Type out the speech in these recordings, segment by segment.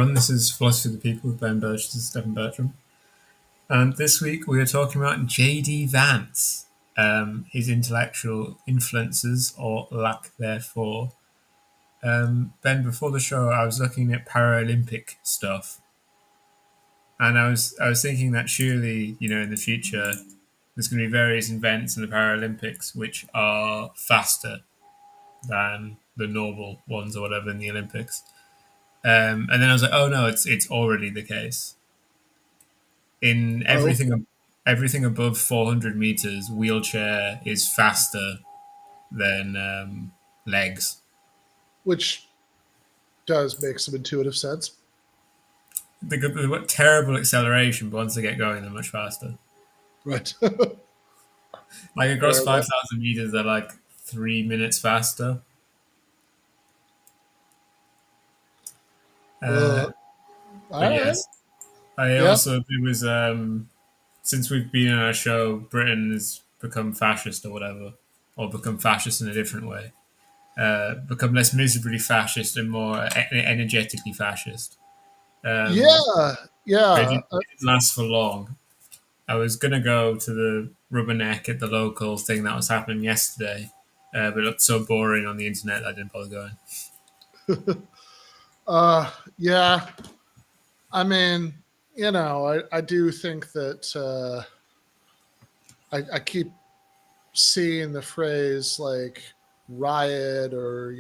everyone. This is Philosophy of the People with Ben Birch. This is Stefan Bertram. And this week we are talking about JD Vance, his intellectual influences or lack therefor. Ben, before the show, I was looking at Paralympic stuff, and I was thinking that surely, in the future, there's going to be various events in the Paralympics which are faster than the normal ones or whatever in the Olympics. And then I was like, oh no, it's already the case. In Oh, everything above 400 meters, wheelchair is faster than legs. which does make some intuitive sense. They've got terrible acceleration, but once they get going, they're much faster. Right. Like across Fair enough. 5,000 meters, they're like 3 minutes faster. Uh, Uh, all but right. yes, I Yeah. also it was since we've been on our show, Britain has become fascist or whatever, or become fascist in a different way. Become less miserably fascist and more energetically fascist. Um, Yeah. but Yeah. it didn't last for long. I was going to go to the rubberneck at the local thing that was happening yesterday, but it looked so boring on the internet that I didn't bother going. yeah. I mean, I do think that I keep seeing the phrase like riot or,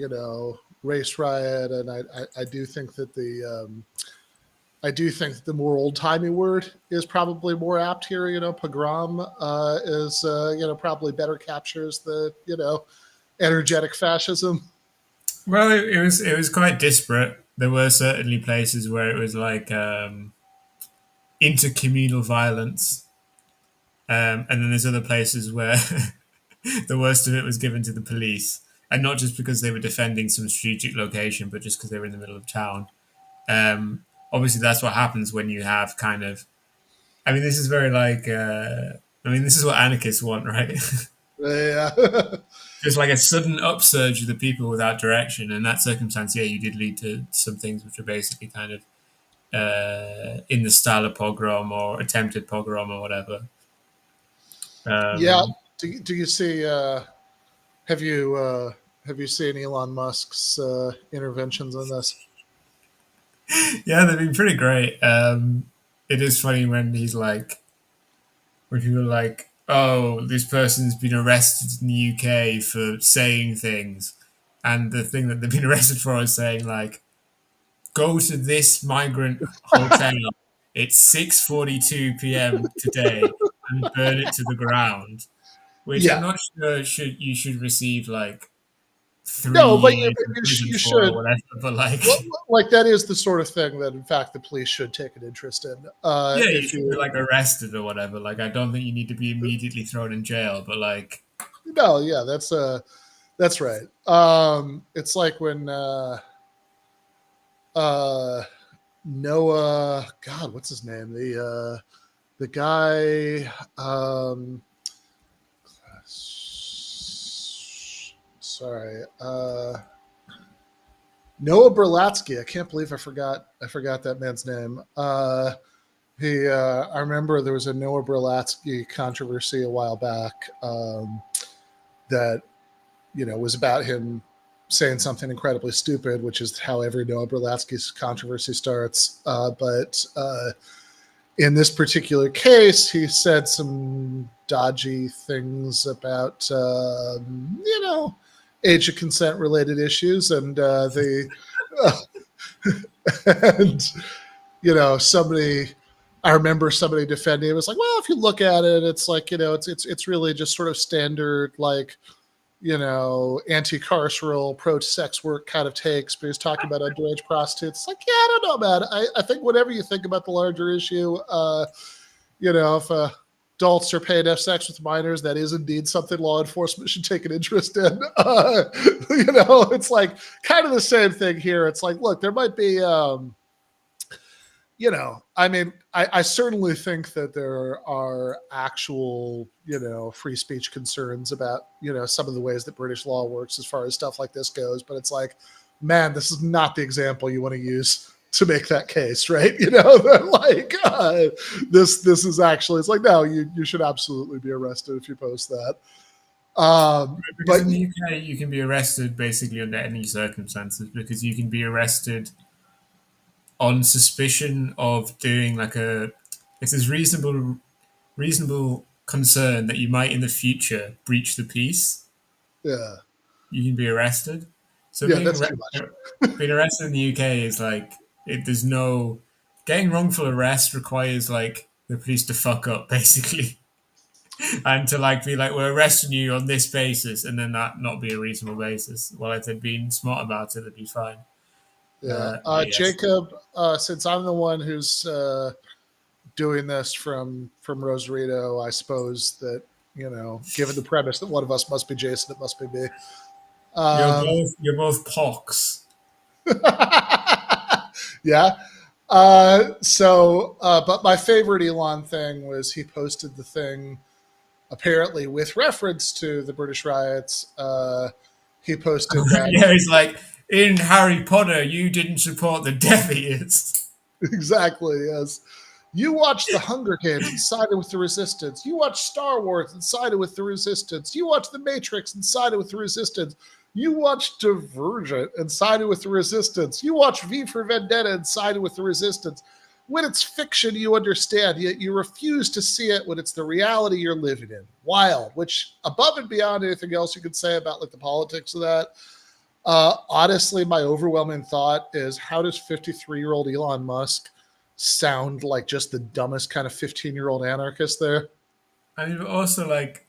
race riot. And I do think that the more old timey word is probably more apt here. Pogrom is probably better captures the energetic fascism. Well, it was quite disparate. There were certainly places where it was like intercommunal violence, and then there's other places where the worst of it was given to the police, and not just because they were defending some strategic location, but just because they were in the middle of town. Obviously, that's what happens when you have kind of. I mean, this is very like. This is what anarchists want, right? Yeah. Just like a sudden upsurge of the people without direction. In that circumstance, yeah, you did lead to some things which are basically kind of in the style of pogrom or attempted pogrom or whatever. Yeah. Um, Do you see? Have you have you seen Elon Musk's interventions on this? yeah, they've been pretty great. It is funny when people are like, "Oh, this person's been arrested in the UK for saying things," and the thing that they've been arrested for is saying like, "Go to this migrant hotel. It's 6:42 p.m. today and burn it to the ground." Which I'm Yeah. not sure should receive like three No, but years in prison you for or should. whatever. But like, Well, like that is the sort of thing that, in fact, the police should take an interest in. yeah, you If should be you like arrested or whatever. Like, I don't think you need to be immediately thrown in jail. But like, no, yeah, that's right. It's like when uh, Noah, God, what's his name? The guy. Sorry, Noah Berlatsky. I can't believe I forgot that man's name. I remember there was a Noah Berlatsky controversy a while back that was about him saying something incredibly stupid, which is how every Noah Berlatsky's controversy starts. But in this particular case, he said some dodgy things about age of consent related issues, and the and somebody. I remember somebody defending it. It was like, well, if you look at it, it's like it's really just sort of standard like anti-carceral, pro-sex work kind of takes, but he's talking about underage prostitutes. It's like, yeah, I don't know, man. I think whatever you think about the larger issue, if adults are paying to have sex with minors, that is indeed something law enforcement should take an interest in. It's like kind of the same thing here. It's like, look, there might be, I mean, I certainly think that there are actual, free speech concerns about, some of the ways that British law works as far as stuff like this goes. But it's like, man, this is not the example you want to use. to make that case, right? You know, they're like, this is actually, it's like, no, you should absolutely be arrested if you post that. Because But in the UK, you can be arrested basically under any circumstances because you can be arrested on suspicion of doing like a if there's reasonable concern that you might in the future breach the peace, yeah, you can be arrested. So yeah, that's too much. being arrested in the UK is like there's no getting wrongful arrest requires like the police to fuck up basically and to like be like we're arresting you on this basis and then that not be a reasonable basis. Well, if they'd been smart about it, they'd be fine. Yeah, But yes, Jacob, since I'm the one who's doing this from Rosarito, I suppose that, given the premise that one of us must be Jason, it must be me. Um, you're both pox. yeah. But my favorite Elon thing was he posted the thing apparently with reference to the British riots. He posted that Yeah, it's like in Harry Potter, you didn't support the Death Eaters. exactly as you watched the Hunger Games and sided with the Resistance. You watched Star Wars and sided with the Resistance. You watched The Matrix and sided with the Resistance. You watched Divergent and sided with the Resistance. You watched V for Vendetta and sided with the Resistance. When it's fiction, you understand, yet you refuse to see it when it's the reality you're living in. Wild, which above and beyond anything else you could say about like the politics of that, honestly, my overwhelming thought is how does 53-year-old Elon Musk sound like just the dumbest kind of 15-year-old anarchist there? I mean, but also like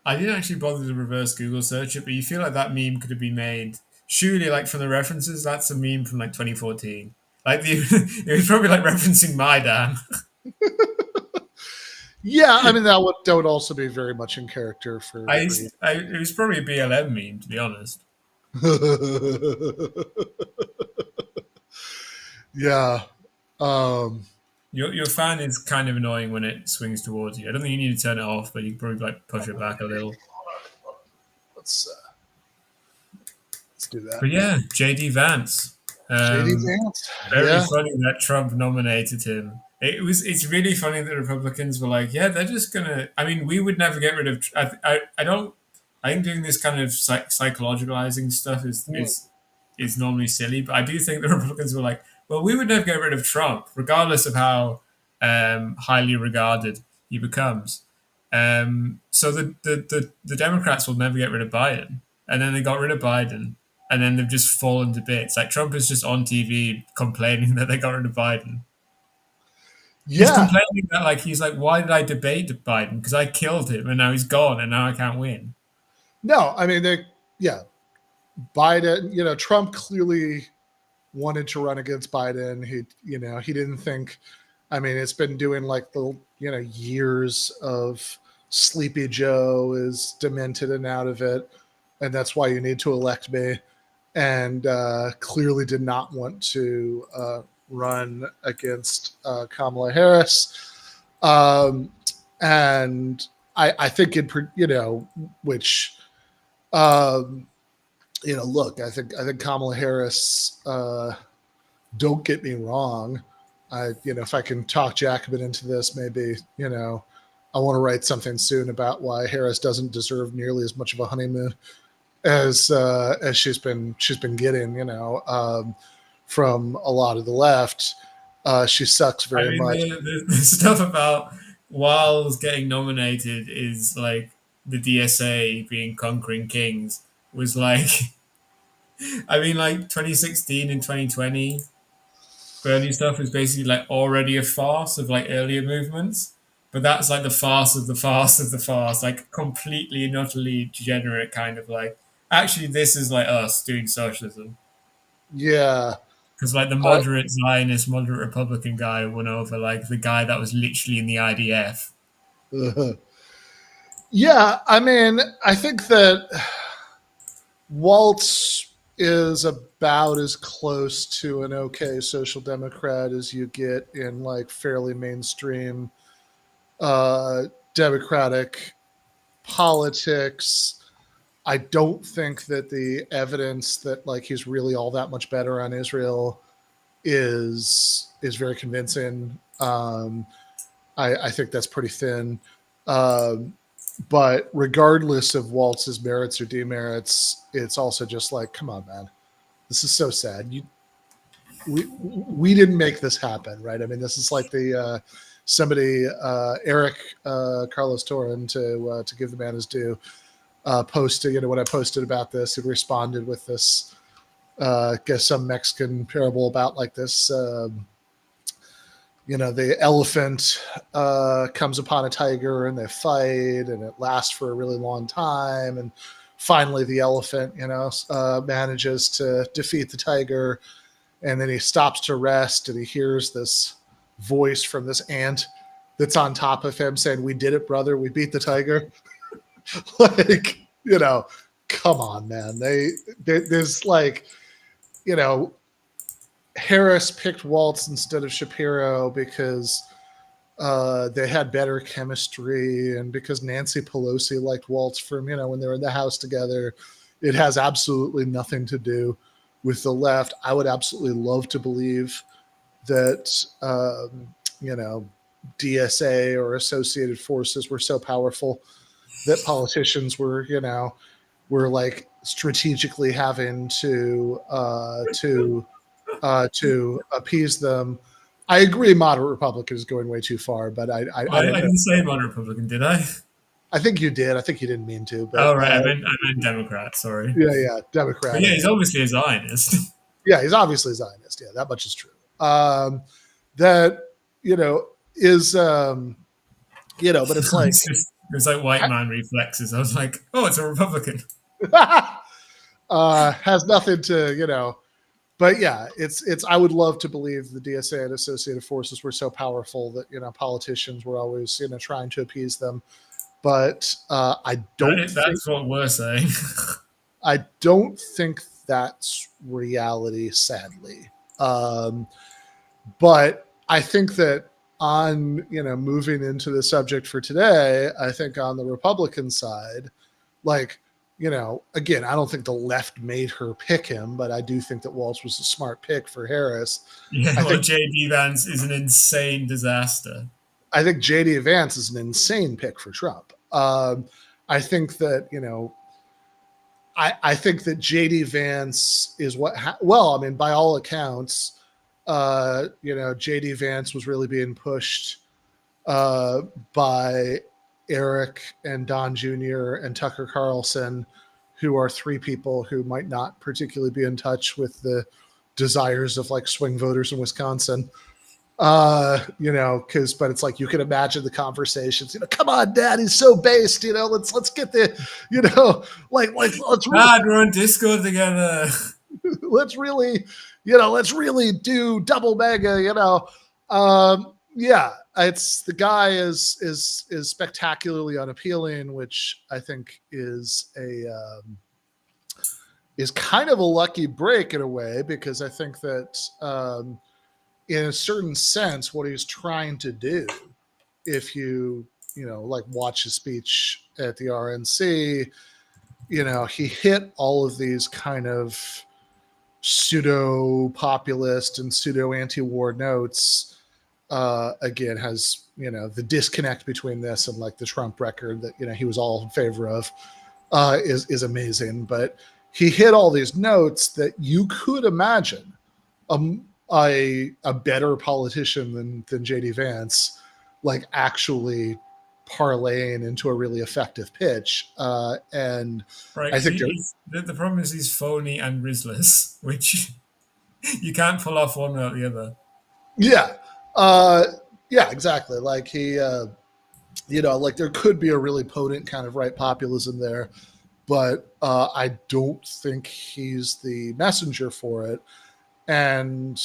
I didn't actually bother to reverse Google search it, but you feel like that meme could have been made. Surely, like from the references, that's a meme from like 2014. Like it was probably like referencing my damn. Yeah, I mean that would also be very much in character for It was probably a BLM meme to be honest. yeah. Um, Your fan is kind of annoying when it swings towards you. I don't think you need to turn it off, but you can probably like push it back a little. let's do that. But yeah, JD Vance. JD Um, Vance. Very Yeah. funny that Trump nominated him. It's really funny that Republicans were like, yeah, they're just gonna. I mean, we would never get rid of. I don't. I think doing this kind of psychologicalizing stuff is normally silly, but I do think the Republicans were like, well, we would never get rid of Trump, regardless of how highly regarded he becomes. So the Democrats will never get rid of Biden, and then they got rid of Biden, and then they've just fallen to bits. Like Trump is just on TV complaining that they got rid of Biden. He's Yeah. complaining that like he's like, why did I debate Biden? Because I killed him and now he's gone and now I can't win. No, I mean yeah. Biden, Trump clearly wanted to run against Biden. He didn't think, I mean, it's been doing like the, years of Sleepy Joe is demented and out of it. And that's why you need to elect me. And clearly did not want to run against Kamala Harris. And I think which, um, look, I think Kamala Harris. Don't get me wrong. If I can talk Jacobin into this, maybe I want to write something soon about why Harris doesn't deserve nearly as much of a honeymoon as she's been getting. From a lot of the left. She sucks I very mean, much. the stuff about Wiles getting nominated is like the DSA being conquering kings was like, I mean, like 2016 and 2020, Bernie stuff was basically like already a farce of like earlier movements. But that's like the farce of the farce of the farce, like completely and utterly degenerate kind of like, actually, this is like us doing socialism. Yeah. Because like the Uh, moderate Zionist, moderate Republican guy won over like the guy that was literally in the IDF. yeah. I mean, I think that Waltz is about as close to an okay social democrat as you get in like fairly mainstream uh, democratic politics. I don't think that the evidence that like he's really all that much better on Israel is very convincing. I think that's pretty thin. Um, but regardless of Waltz's merits or demerits, it's also just like, come on, man, this is so sad. We didn't make this happen, right? I mean, this is like the somebody Eric Carlos Torren to give the man his due. Posted, when I posted about this, he responded with this, guess some Mexican parable about like this. The elephant comes upon a tiger and they fight, and it lasts for a really long time, and finally the elephant, manages to defeat the tiger, and then he stops to rest, and he hears this voice from this ant that's on top of him saying, "We did it, brother. We beat the tiger." Like, come on, man. There's like, Harris picked Waltz instead of Shapiro because they had better chemistry, and because Nancy Pelosi liked Waltz from, when they were in the House together. It has absolutely nothing to do with the left. I would absolutely love to believe that, DSA or associated forces were so powerful that politicians were like strategically having to appease them. I agree, moderate Republican is going way too far, but I Well, don't I know. didn't say moderate Republican, did I? I think you did. I think you didn't mean to, but Oh, right. I meant Democrat. Sorry. yeah, But Democrat. yeah, he's obviously a Zionist. Yeah, he's obviously a Zionist. Yeah, that much is true. That is but it's like It's like white man reflexes. I was like, oh, it's a Republican. has nothing to But yeah, it's. I would love to believe the DSA and associated forces were so powerful that politicians were always trying to appease them. But I don't think That's what we're saying. that's reality, sadly. But I think that on moving into the subject for today, I think on the Republican side, like, again, I don't think the left made her pick him, but I do think that Waltz was a smart pick for Harris. Yeah, I well, think JD Vance is an insane disaster. I think JD Vance is an insane pick for Trump. I think that I think that JD Vance is well, I mean, by all accounts, JD Vance was really being pushed by Eric and Don Jr. and Tucker Carlson, who are three people who might not particularly be in touch with the desires of like swing voters in Wisconsin. But it's like, you can imagine the conversations, come on, Dad, he's so based, let's get the, let's really, Dad, we're on Discord together. let's really do double mega, yeah, it's the guy is spectacularly unappealing, which I think is kind of a lucky break in a way, because I think that in a certain sense, what he's trying to do, if you like watch his speech at the RNC, he hit all of these kind of pseudo populist and pseudo anti-war notes. Again, has the disconnect between this and like the Trump record that he was all in favor of is amazing, but he hit all these notes that you could imagine a better politician than JD Vance like actually parlaying into a really effective pitch. And Right, I think the problem is he's phony and risless, which you can't pull off one or the other. yeah, yeah, exactly. Like he, like there could be a really potent kind of right populism there, but I don't think he's the messenger for it. And,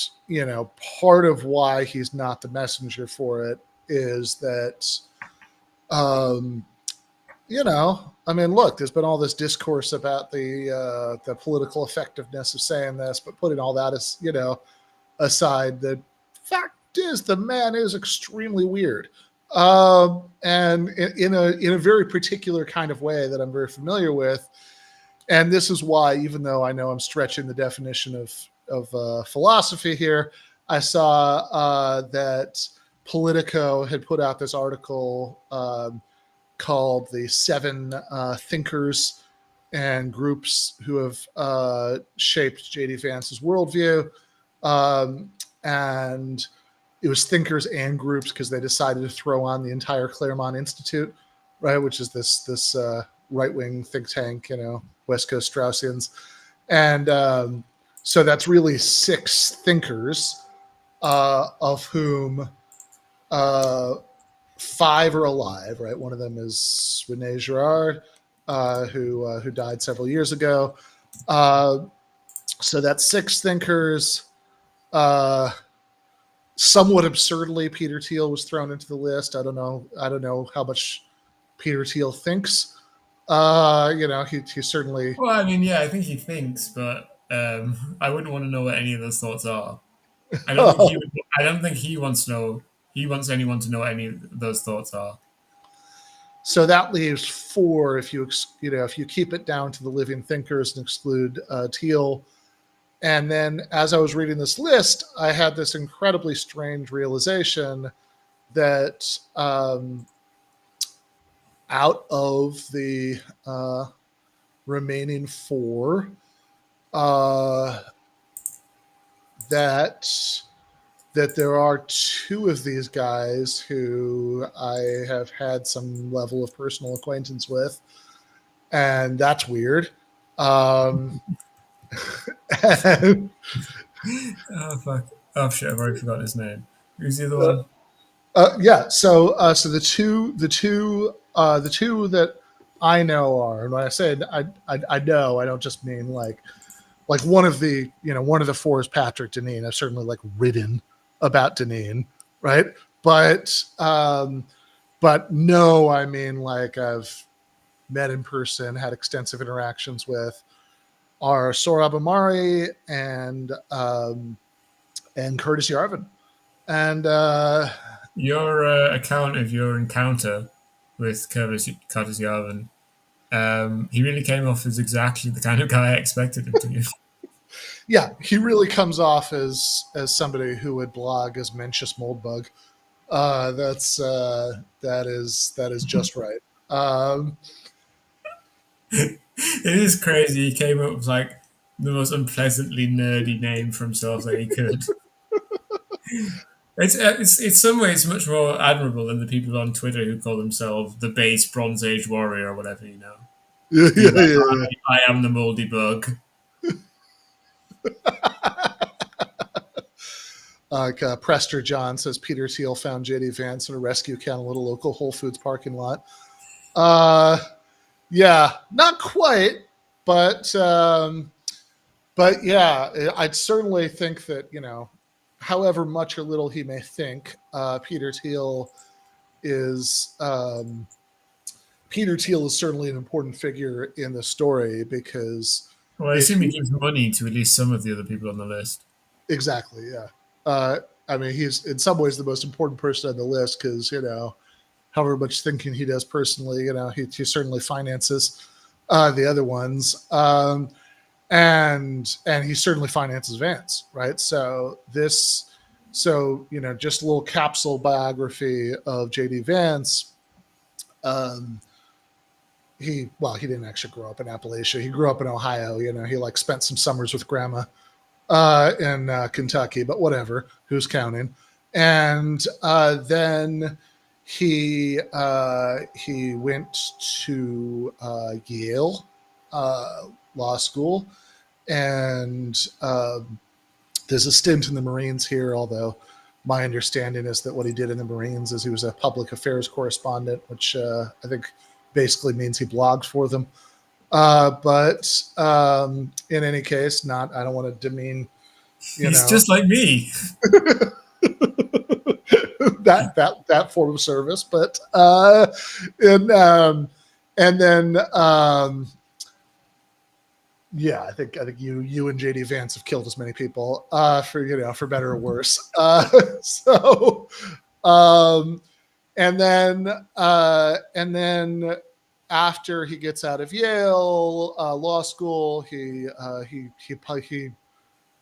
part of why he's not the messenger for it is that, I mean, look, there's been all this discourse about the political effectiveness of saying this, but putting all that aside, the fact is the man is extremely weird. And in a very particular kind of way that I'm very familiar with. And this is why, even though I know I'm stretching the definition of philosophy here, I saw that Politico had put out this article called "The Seven Thinkers and Groups Who Have Shaped JD Vance's Worldview," and it was thinkers and groups because they decided to throw on the entire Claremont Institute, right, which is this right wing think tank, West Coast Straussians, and so that's really six thinkers, of whom five are alive. Right, one of them is Rene Girard, who died several years ago. So that's six thinkers. Somewhat absurdly, Peter Thiel was thrown into the list. I don't know how much Peter Thiel thinks. He certainly. Well, I mean, yeah, I think he thinks, but I wouldn't want to know what any of those thoughts are. I don't think he would. I don't think he wants to know. He wants anyone to know what any of those thoughts are. So that leaves four. If you keep it down to the living thinkers and exclude Thiel. And then, as I was reading this list, I had this incredibly strange realization that out of the remaining four, that there are two of these guys who I have had some level of personal acquaintance with, and that's weird. And, Oh fuck! Oh shit! I've already forgotten his name. Who's the other one? yeah. So the two that I know are, and when I say I know, I don't just mean like one of the four is Patrick Deneen. I've certainly written about Deneen, right? But no, I mean I've met in person, had extensive interactions with, are Sohrab Ahmari and Curtis Yarvin. And Your account of your encounter with Curtis Yarvin, he really came off as exactly the kind of guy I expected him to be. Yeah, he really comes off as somebody who would blog as Mencius Moldbug. That is just right. It is crazy. He came up with the most unpleasantly nerdy name for himself that he could. It's some ways much more admirable than the people on Twitter who call themselves the base Bronze Age warrior or whatever. Yeah. I am the moldy bug. Prester John says Peter Thiel found JD Vance in a rescue can in a little local Whole Foods parking lot. Yeah, not quite, but yeah, I'd certainly think that however much or little he may think, Peter Thiel is certainly an important figure in the story because. Well, I assume he gives money to at least some of the other people on the list. Exactly, yeah. I mean, he's in some ways the most important person on the list because however much thinking he does personally, he certainly finances the other ones, and he certainly finances Vance, right? So just a little capsule biography of JD Vance. He didn't actually grow up in Appalachia. He grew up in Ohio. He spent some summers with grandma in Kentucky, but whatever, who's counting? And then he went to Yale Law School, and there's a stint in the Marines here, although my understanding is that what he did in the Marines is he was a public affairs correspondent, which I think basically means he blogged for them. But in any case, I don't want to demean. He's just like me. that form of service, but and then yeah, I think you and JD Vance have killed as many people for better or worse. So and then after he gets out of Yale law school, he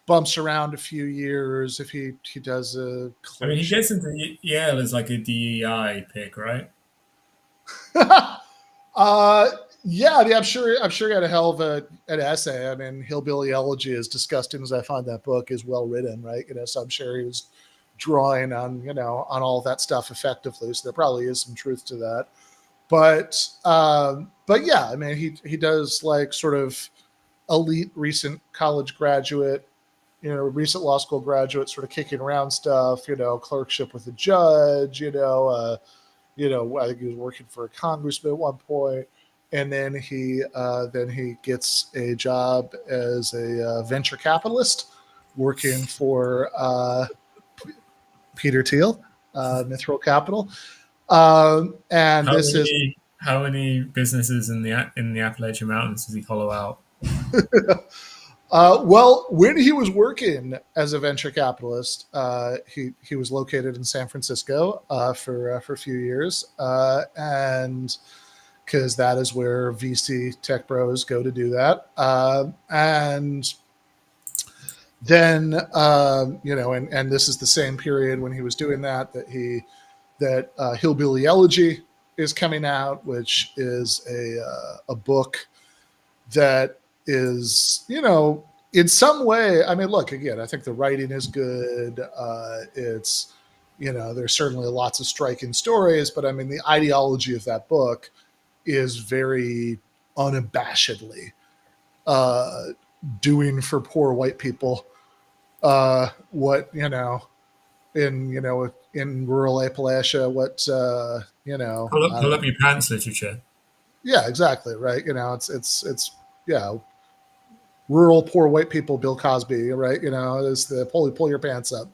bumps around a few years if he does a I mean, he clerkship. gets into Yale as like a DEI pick, right? uh, yeah, I mean, I'm sure he had a hell of an essay. I mean, Hillbilly Elegy, as disgusting as I find that book, is well written, right? So I'm sure he was drawing on on all that stuff effectively. So there probably is some truth to that. But yeah, I mean, he does like sort of elite recent college graduate, recent law school graduate, sort of kicking around stuff, clerkship with a judge, I think he was working for a congressman at one point, and then he gets a job as a venture capitalist, working for Peter Thiel, Mithril Capital, and How this is many businesses in the Appalachian Mountains does he hollow out? well, when he was working as a venture capitalist, he was located in San Francisco for a few years, and because that is where VC tech bros go to do that, and then and this is the same period when he was doing that Hillbilly Elegy is coming out, which is a book that is, in some way, I mean, look, again, I think the writing is good. It's, there's certainly lots of striking stories, but I mean, the ideology of that book is very unabashedly uh, doing for poor white people what, in rural Appalachia, what, I Pull don't up know. your pants literature. Yeah, exactly. Right. It's, yeah, rural poor white people, Bill Cosby, right? Is the pull your pants up.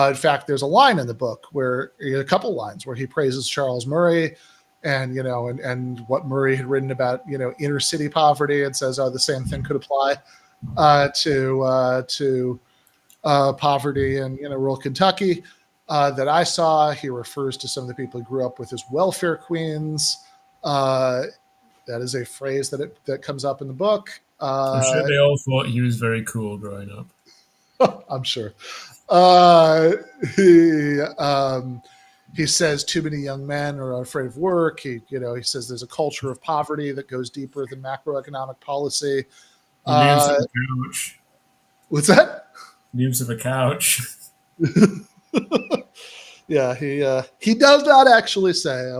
In fact, there's a line in the book where a couple lines where he praises Charles Murray, and and what Murray had written about inner city poverty, and says, oh, the same thing could apply to poverty in rural Kentucky. That I saw, he refers to some of the people he grew up with as welfare queens. Uh, that is a phrase that comes up in the book. I'm sure they all thought he was very cool growing up. I'm sure. Uh, he he says too many young men are afraid of work. He says there's a culture of poverty that goes deeper than macroeconomic policy. He moves to Uh, the couch. what's that? Moves to the couch. Yeah, he does not actually say.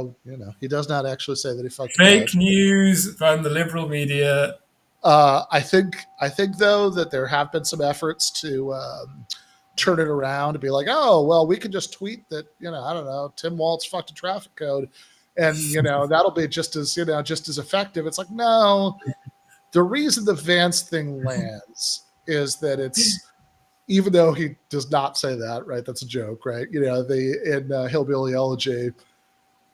He does not actually say that he fucked a Fake couch. news from the liberal media. I think though that there have been some efforts to turn it around to be like, oh well, we can just tweet that I don't know, Tim Walz fucked a traffic code, and that'll be just as effective. It's like, no, the reason the Vance thing lands is that it's, even though he does not say that, right? That's a joke, right? The in Hillbilly Elegy,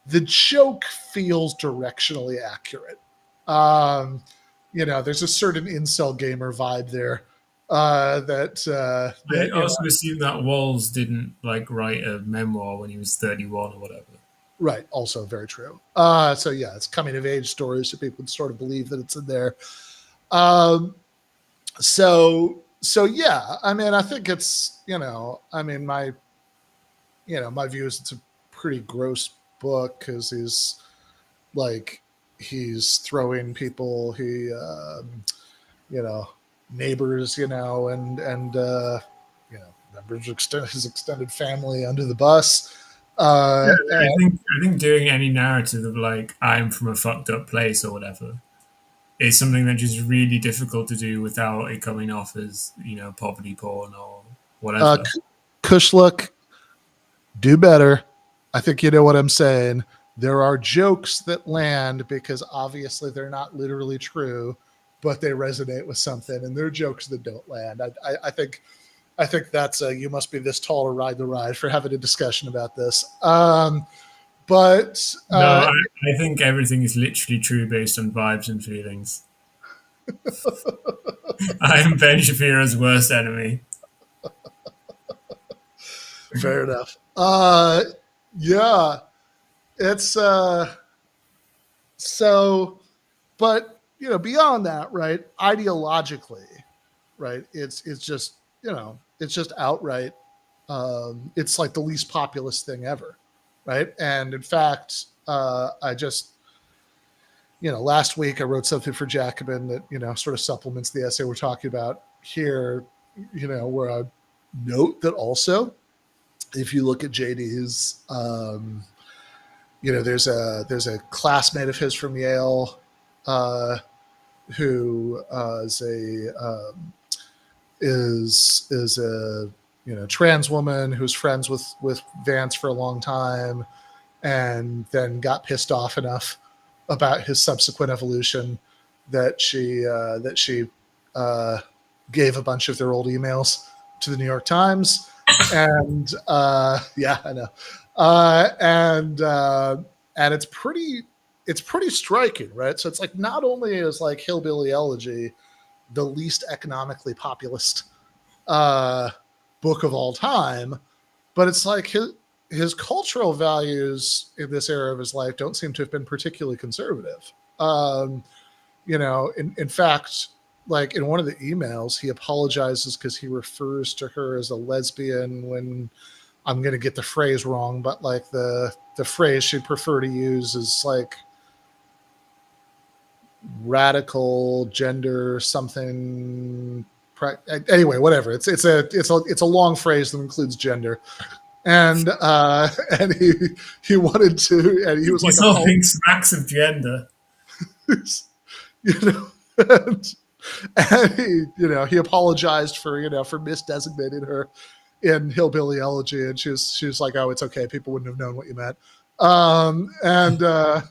the joke feels directionally accurate. Um, there's a certain incel gamer vibe there. I That also assume that Walls didn't like write a memoir when he was 31 or whatever. right, also very true. So yeah, it's coming of age stories, so people sort of believe that it's in there. Um, so yeah, I mean, I think it's I mean, my view is it's a pretty gross book because like he's throwing people you know neighbors and members of his extended family under the bus. Yeah, And I think doing any narrative of like I'm from a fucked up place or whatever is something that is really difficult to do without it coming off as poverty porn or uh, whatever. Kushlook, do better. I think you know what I'm saying. There are jokes that land because obviously they're not literally true, but they resonate with something, and there are jokes that don't land. I think that's a you must be this tall to ride the ride for having a discussion about this. But No, I think everything is literally true based on vibes and feelings. I am Ben Shapiro's worst enemy. fair enough. Yeah, it's so, but beyond that, right? Ideologically, right? It's just it's just outright. It's like the least populist thing ever, right? And in fact, I just last week I wrote something for Jacobin that sort of supplements the essay we're talking about here. Where I note that also, if you look at JD's, there's a classmate of his from Yale who is a trans woman who's friends with Vance for a long time, and then got pissed off enough about his subsequent evolution that she gave a bunch of their old emails to the New York Times, and yeah, I know, and it's pretty striking, right? So it's like not only is like Hillbilly Elegy the least economically populist book of all time, but it's like his cultural values in this era of his life don't seem to have been particularly conservative. In fact, like in one of the emails, he apologizes because he refers to her as a lesbian when, I'm going to get the phrase wrong, but like the phrase she'd prefer to use is like radical gender something. Anyway, whatever. It's a long phrase that includes gender, and he wanted to, and he was like, this whole thing smacks of gender. And he apologized for misdesignating her in Hillbilly Elegy, and she was like, oh, it's okay, people wouldn't have known what you meant. And so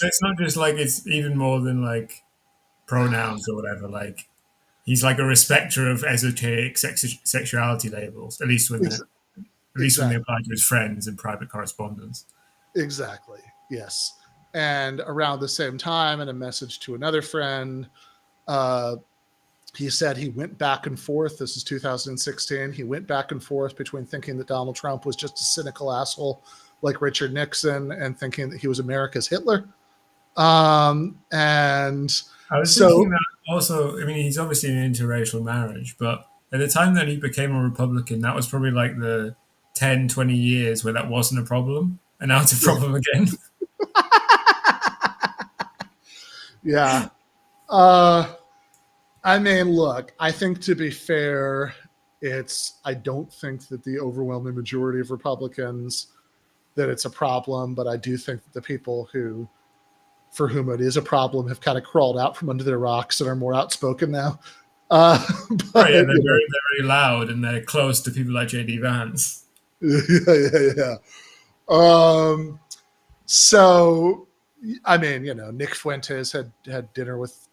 it's not just like, it's even more than like pronouns or whatever. Like, he's like a respecter of esoteric sexuality labels, at least when they apply to his friends in private correspondence. Exactly. Yes. And around the same time, in a message to another friend, he said he went back and forth. This is 2016. He went back and forth between thinking that Donald Trump was just a cynical asshole like Richard Nixon and thinking that he was America's Hitler. And I was thinking that also, I mean, he's obviously in an interracial marriage, but at the time that he became a Republican, that was probably like the 10, 20 years where that wasn't a problem. And now it's a problem again. Yeah. I mean, look, I think to be fair, I don't think that the overwhelming majority of Republicans that it's a problem, but I do think that the people for whom it is a problem have kind of crawled out from under their rocks and are more outspoken now. But, yeah, they're very loud and they're close to people like JD Vance. Yeah. So, I mean, Nick Fuentes had dinner with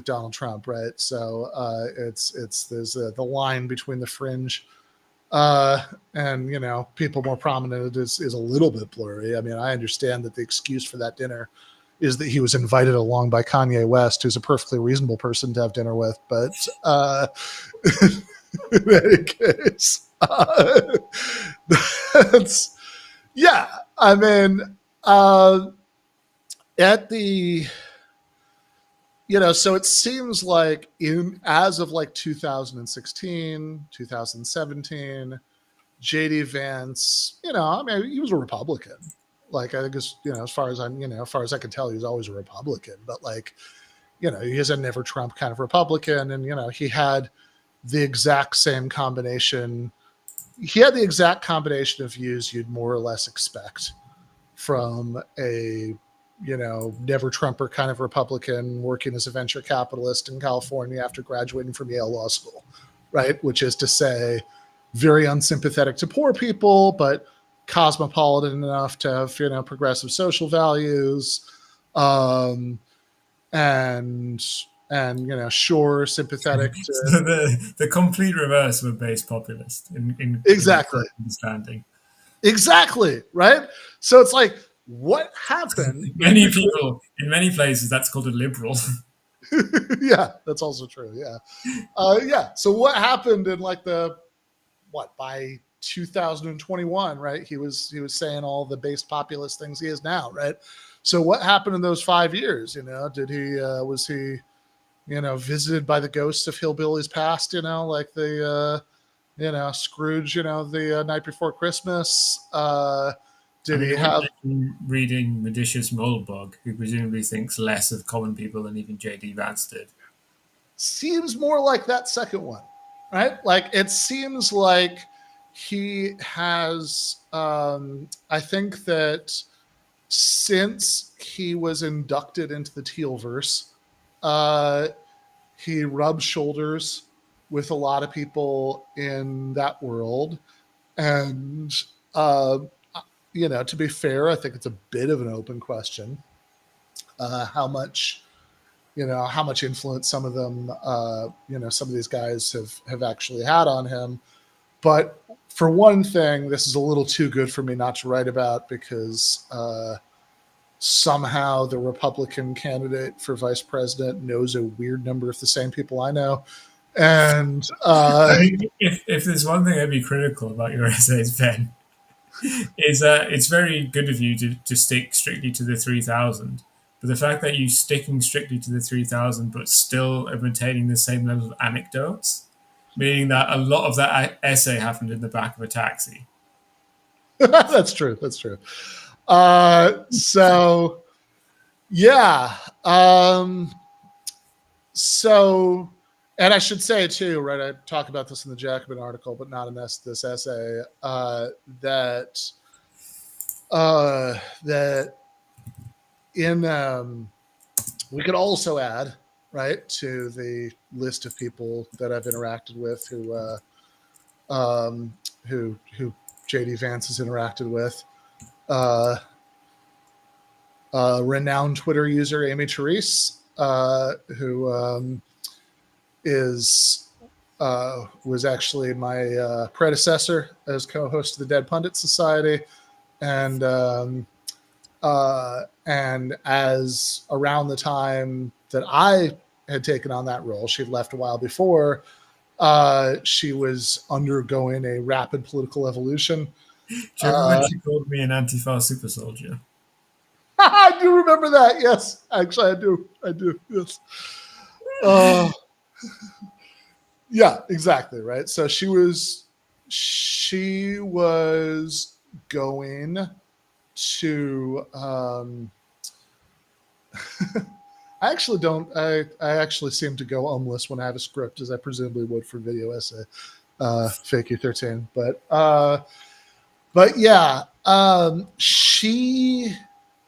Donald Trump, right? So there's the line between the fringe and people more prominent is a little bit blurry. I mean, I understand that the excuse for that dinner is that he was invited along by Kanye West, who's a perfectly reasonable person to have dinner with. But in any case, that's, yeah. I mean, at the, so it seems like as of like 2016, 2017, JD Vance, I mean, he was a Republican. Like, I think as far as I can tell, he was always a Republican, but like, he is a never Trump kind of Republican. And, he had the exact same combination. He had the exact combination of views you'd more or less expect from a, never Trumper kind of Republican working as a venture capitalist in California after graduating from Yale Law School, right? Which is to say, very unsympathetic to poor people, but cosmopolitan enough to have, progressive social values, and sure, sympathetic to the complete reverse of a base populist in exactly understanding. Exactly, right? So it's like, what happened? Many people in many places that's called a liberal. Yeah, that's also true. Yeah, yeah. So what happened in like by 2021, right? He was saying all the base populist things he is now, right? So what happened in those 5 years? Did he was he visited by the ghosts of hillbillies past, like the Scrooge, the Night Before Christmas. I Did mean, he it wouldn't have? make him reading Medicious Moldbug, who presumably thinks less of common people than even JD Vance did. Seems more like that second one, right? Like it seems like he has. I think that since he was inducted into the Tealverse, uh, he rubs shoulders with a lot of people in that world. And, uh, to be fair, I think it's a bit of an open question how much influence some of them, some of these guys have actually had on him. But for one thing, this is a little too good for me not to write about because somehow the Republican candidate for vice president knows a weird number of the same people I know. And I mean, if there's one thing I'd be critical about your essays, Ben, is that it's very good of you to stick strictly to the 3,000. But the fact that you sticking strictly to the 3,000 but still are maintaining the same level of anecdotes, meaning that a lot of that essay happened in the back of a taxi. that's true. That's true. So yeah. So, and I should say too, right? I talk about this in the Jacobin article, but not in this essay. That in we could also add right to the list of people that I've interacted with who JD Vance has interacted with. Renowned Twitter user Amy Therese, who is was actually my predecessor as co-host of the Dead Pundit Society, and as around the time that I had taken on that role, she'd left a while before. She was undergoing a rapid political evolution. Do you remember when she called me an Antifa super soldier? I do remember that. Yes, actually, I do. I do. Yes. Uh, yeah, exactly. Right. So she was going to. I actually don't. I actually seem to go umless when I have a script, as I presumably would for video essay. Fake U13, but yeah, she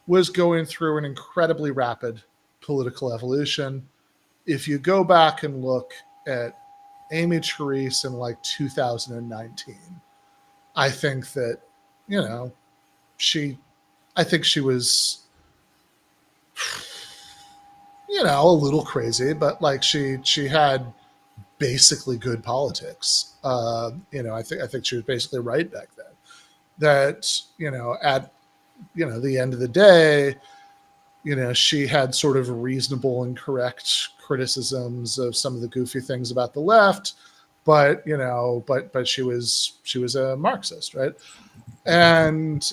was going through an incredibly rapid political evolution. If you go back and look at Amy Therese in like 2019, I think that, you know, she, I think she was, a little crazy, but like she had basically good politics. I think she was basically right back then. That at the end of the day, she had sort of reasonable and correct criticisms of some of the goofy things about the left, but she was a Marxist, right? And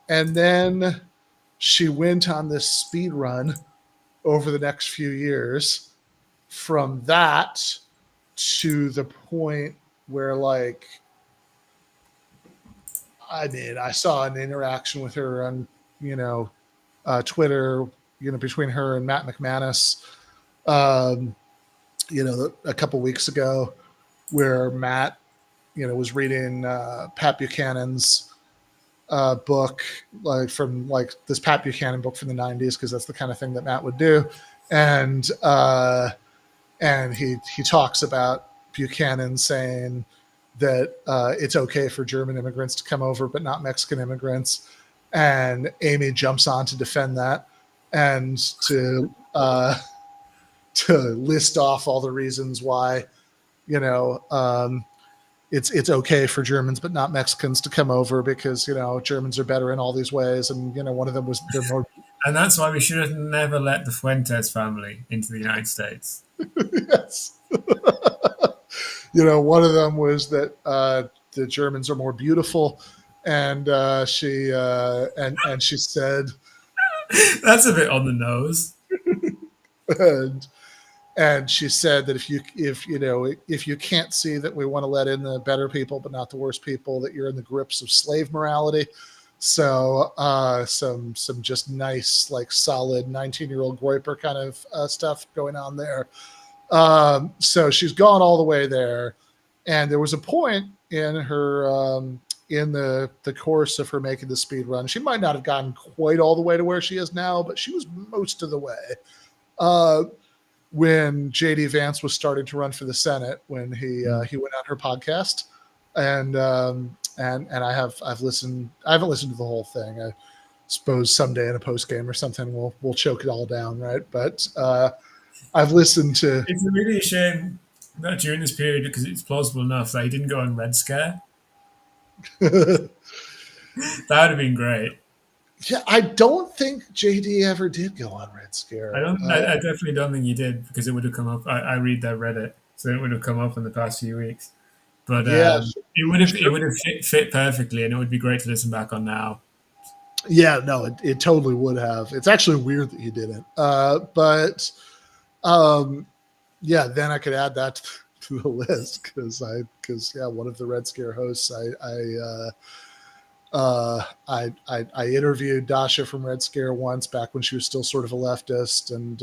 then she went on this speed run over the next few years from that to the point where, like, I mean, I saw an interaction with her on Twitter, between her and Matt McManus, um, a couple weeks ago, where Matt, was reading Pat Buchanan's book, like from like this Pat Buchanan book from the '90s, because that's the kind of thing that Matt would do, and he talks about Buchanan saying that it's okay for German immigrants to come over, but not Mexican immigrants. And Amy jumps on to defend that and to list off all the reasons why, it's okay for Germans but not Mexicans to come over because Germans are better in all these ways, and one of them was they're more. And that's why we should have never let the Fuentes family into the United States. Yes. One of them was that the Germans are more beautiful, and she said That's a bit on the nose. and and she said that if you can't see that we want to let in the better people but not the worst people, that you're in the grips of slave morality. So some just nice, like, solid 19-year-old Groiper kind of stuff going on there. So she's gone all the way there, and there was a point in her in the course of her making the speed run. She might not have gotten quite all the way to where she is now, but she was most of the way. When JD Vance was starting to run for the Senate, when he went on her podcast, and I've listened. I haven't listened to the whole thing. I suppose someday in a post game or something we'll choke it all down, right? But I've listened to. It's really a shame that during this period, because it's plausible enough that he didn't go on Red Scare. That would have been great. Yeah, I don't think JD ever did go on Red Scare. I definitely don't think he did, because it would have come up. I read their Reddit, so it would have come up in the past few weeks. But Yeah, it would have fit perfectly, and it would be great to listen back on now. yeah, no, it totally would have. It's actually weird that he didn't. But yeah, then I could add that to the list because one of the Red Scare hosts, I interviewed Dasha from Red Scare once back when she was still sort of a leftist, and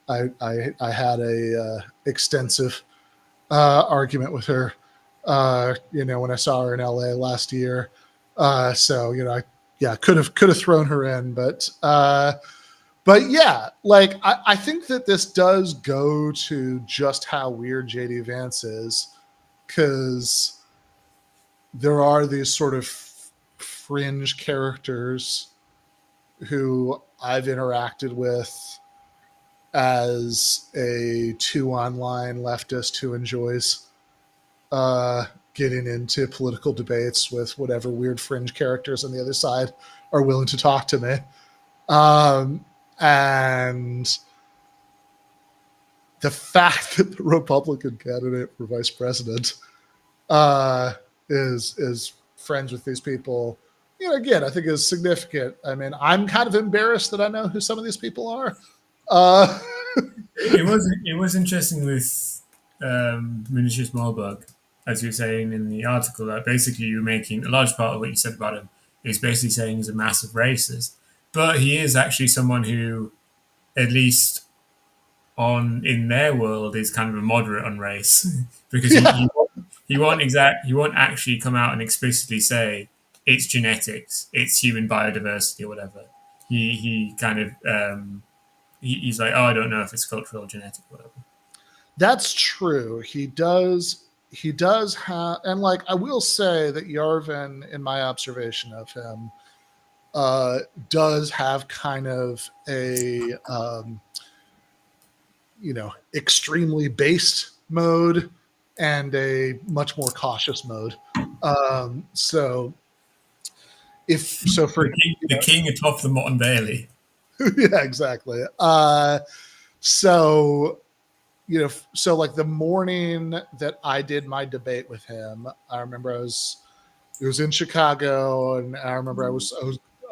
I had a extensive argument with her. When I saw her in LA last year. So I could have thrown her in, but yeah, like I think that this does go to just how weird JD Vance is, because there are these sort of fringe characters who I've interacted with as a too online leftist who enjoys getting into political debates with whatever weird fringe characters on the other side are willing to talk to me. And the fact that the Republican candidate for vice president is friends with these people, again, I think is significant. I mean, I'm kind of embarrassed that I know who some of these people are. It was interesting with Miniature Smallbug, as you were saying in the article, that basically you're making a large part of what you said about him is basically saying he's a massive racist, but he is actually someone who, at least in their world, is kind of a moderate on race because Yeah. he won't actually come out and explicitly say it's genetics, it's human biodiversity or whatever. He kind of he's like, oh, I don't know if it's cultural or genetic or whatever. That's true. He does have, and like I will say that Yarvin, in my observation of him, does have kind of a extremely based mode and a much more cautious mode. So for The king atop the Motte and Bailey. yeah, exactly. So so like the morning that I did my debate with him, I remember it was in Chicago, and I remember I was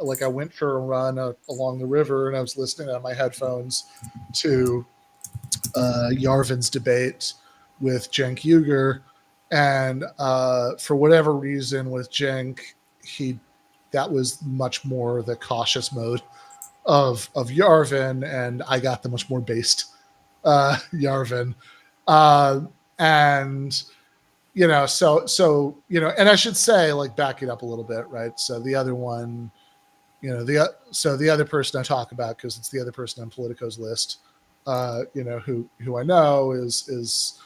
like, I went for a run along the river, and I was listening on my headphones to Yarvin's debate with Cenk Uygur, and for whatever reason with Cenk, that was much more the cautious mode of Yarvin, and I got the much more based Yarvin, and and I should say, like, backing up a little bit, right? So the other one, the other person I talk about, because it's the other person on Politico's list, who I know is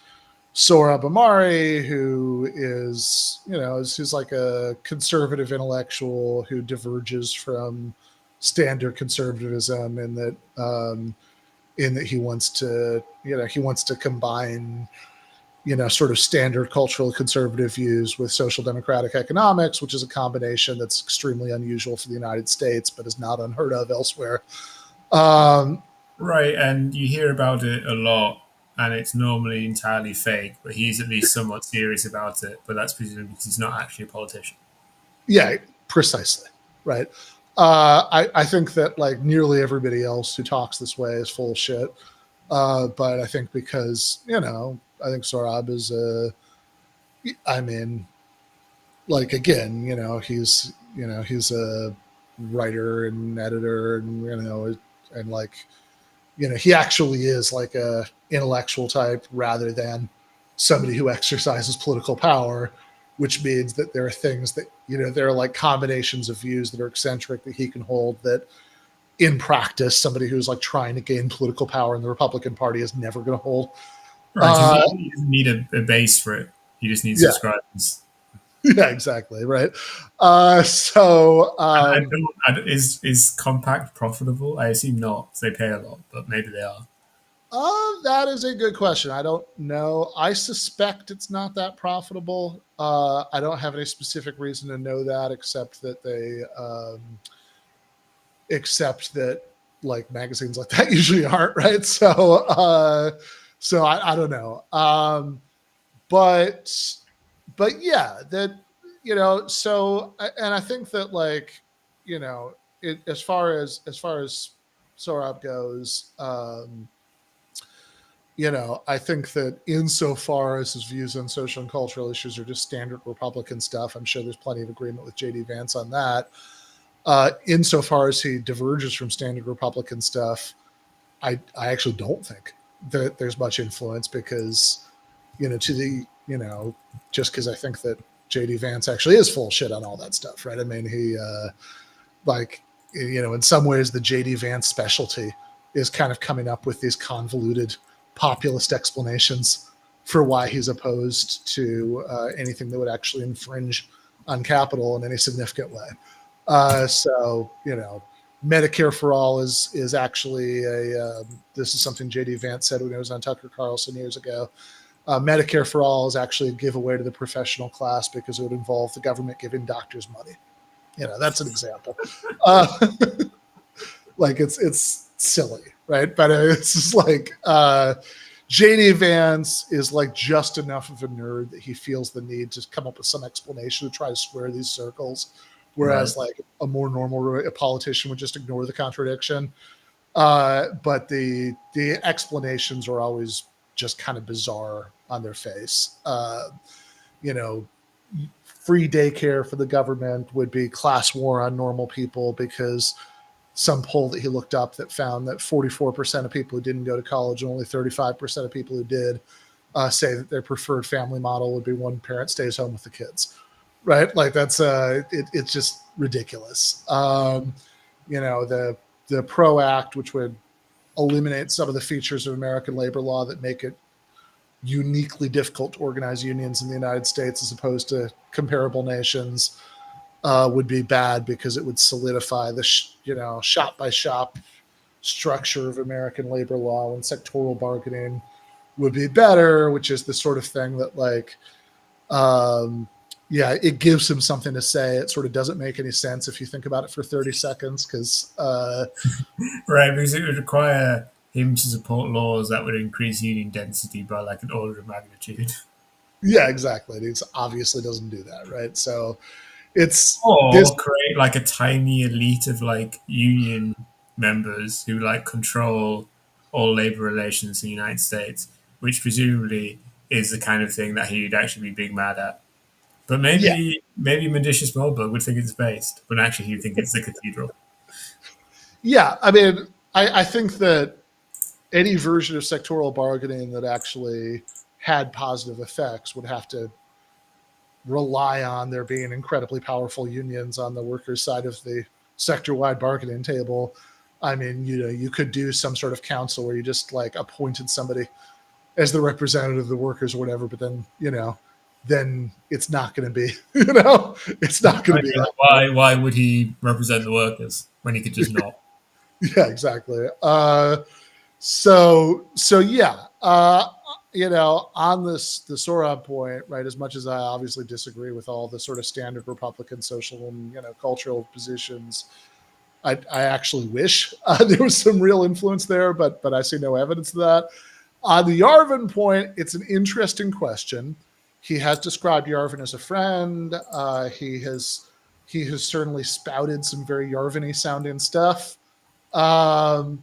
Sohrab Ahmari, who is who's like a conservative intellectual who diverges from standard conservatism in that he wants to combine sort of standard cultural conservative views with social democratic economics, which is a combination that's extremely unusual for the United States, but is not unheard of elsewhere. Right, and you hear about it a lot, and it's normally entirely fake, but he's at least somewhat serious about it, but that's presumably because he's not actually a politician. Yeah, precisely. Right. I think that, like, nearly everybody else who talks this way is full of shit. But I think because, I think Sorab is I mean, like, again, he's a writer and editor, and and like, he actually is like a intellectual type rather than somebody who exercises political power, which means that there are things that, there are like combinations of views that are eccentric that he can hold that in practice somebody who's like trying to gain political power in the Republican Party is never going to hold. Right, because Uh, he doesn't need a base for it. He just needs yeah, subscribers. yeah, exactly, right. So I is Compact profitable? I assume not. 'Cause they pay a lot, but maybe they are. That is a good question. I don't know. I suspect it's not that profitable. I don't have any specific reason to know that, except that like magazines like that usually aren't, right. So I don't know. But yeah, that, So, and I think that, like, as far as Sorab goes, I think that insofar as his views on social and cultural issues are just standard Republican stuff, I'm sure there's plenty of agreement with JD Vance on that. Insofar as he diverges from standard Republican stuff, I actually don't think that there's much influence because, to the, just because I think that JD Vance actually is full shit on all that stuff, right? I mean, he, like, in some ways, the JD Vance specialty is kind of coming up with these convoluted populist explanations for why he's opposed to anything that would actually infringe on capital in any significant way. So, Medicare for all is actually this is something JD Vance said when he was on Tucker Carlson years ago. Medicare for all is actually a giveaway to the professional class because it would involve the government giving doctors money. That's an example. Uh, like, it's silly, right? But it's just like JD Vance is like just enough of a nerd that he feels the need to come up with some explanation to try to square these circles. Right. Whereas like a more normal politician would just ignore the contradiction. But the explanations are always just kind of bizarre on their face. You know, Free daycare for the government would be class war on normal people because some poll that he looked up that found that 44% of people who didn't go to college and only 35% of people who did say that their preferred family model would be one parent stays home with the kids, right? Like, that's it's just ridiculous. The PRO Act, which would eliminate some of the features of American labor law that make it uniquely difficult to organize unions in the United States as opposed to comparable nations, would be bad because it would solidify the shop by shop structure of American labor law, and sectoral bargaining would be better, which is the sort of thing that, like, yeah, it gives him something to say. It sort of doesn't make any sense if you think about it for 30 seconds because Right, because it would require him to support laws that would increase union density by like an order of magnitude. yeah, exactly. It obviously doesn't do that, right? So it's this. Or create like a tiny elite of like union members who like control all labor relations in the United States, which presumably is the kind of thing that he'd actually be big mad at. But Yeah, maybe Medicious Moldbug would think it's based, but actually he'd think it's the cathedral. yeah. I mean, I think that any version of sectoral bargaining that actually had positive effects would have to rely on there being incredibly powerful unions on the workers' side of the sector-wide bargaining table. I mean, you could do some sort of council where you just like appointed somebody as the representative of the workers or whatever, but then it's not going to be, it's not going to Right? be that. Why would he represent the workers when he could just not? Yeah, exactly. So yeah, on the Sorab point, right? As much as I obviously disagree with all the sort of standard Republican social and cultural positions, I actually wish there was some real influence there, but I see no evidence of that. On the Yarvin point, it's an interesting question. He has described Yarvin as a friend. He has certainly spouted some very Yarvin-y sounding stuff um,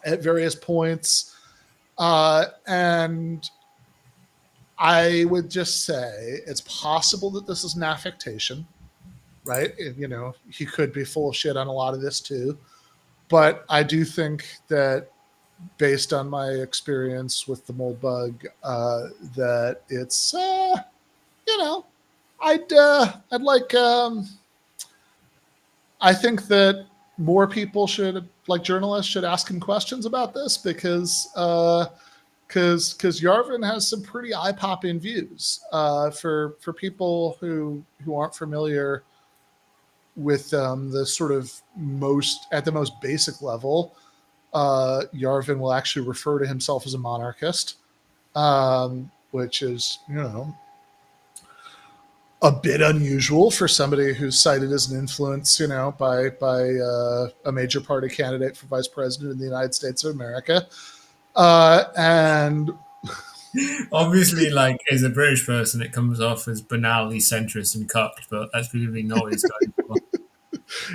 at various points. And I would just say it's possible that this is an affectation, right? You know, he could be full of shit on a lot of this too. But I do think that based on my experience with the mold bug, that it's, you know, I'd like, I think that more people should, like journalists, should ask him questions about this because because Yarvin has some pretty eye popping views. For people who aren't familiar with the sort of most at the most basic level, Yarvin will actually refer to himself as a monarchist, which is, you know, a bit unusual for somebody who's cited as an influence, you know, by a major party candidate for vice president in the United States of America. And Obviously, like as a British person, it comes off as banally centrist and cucked, but that's really not what he's going for.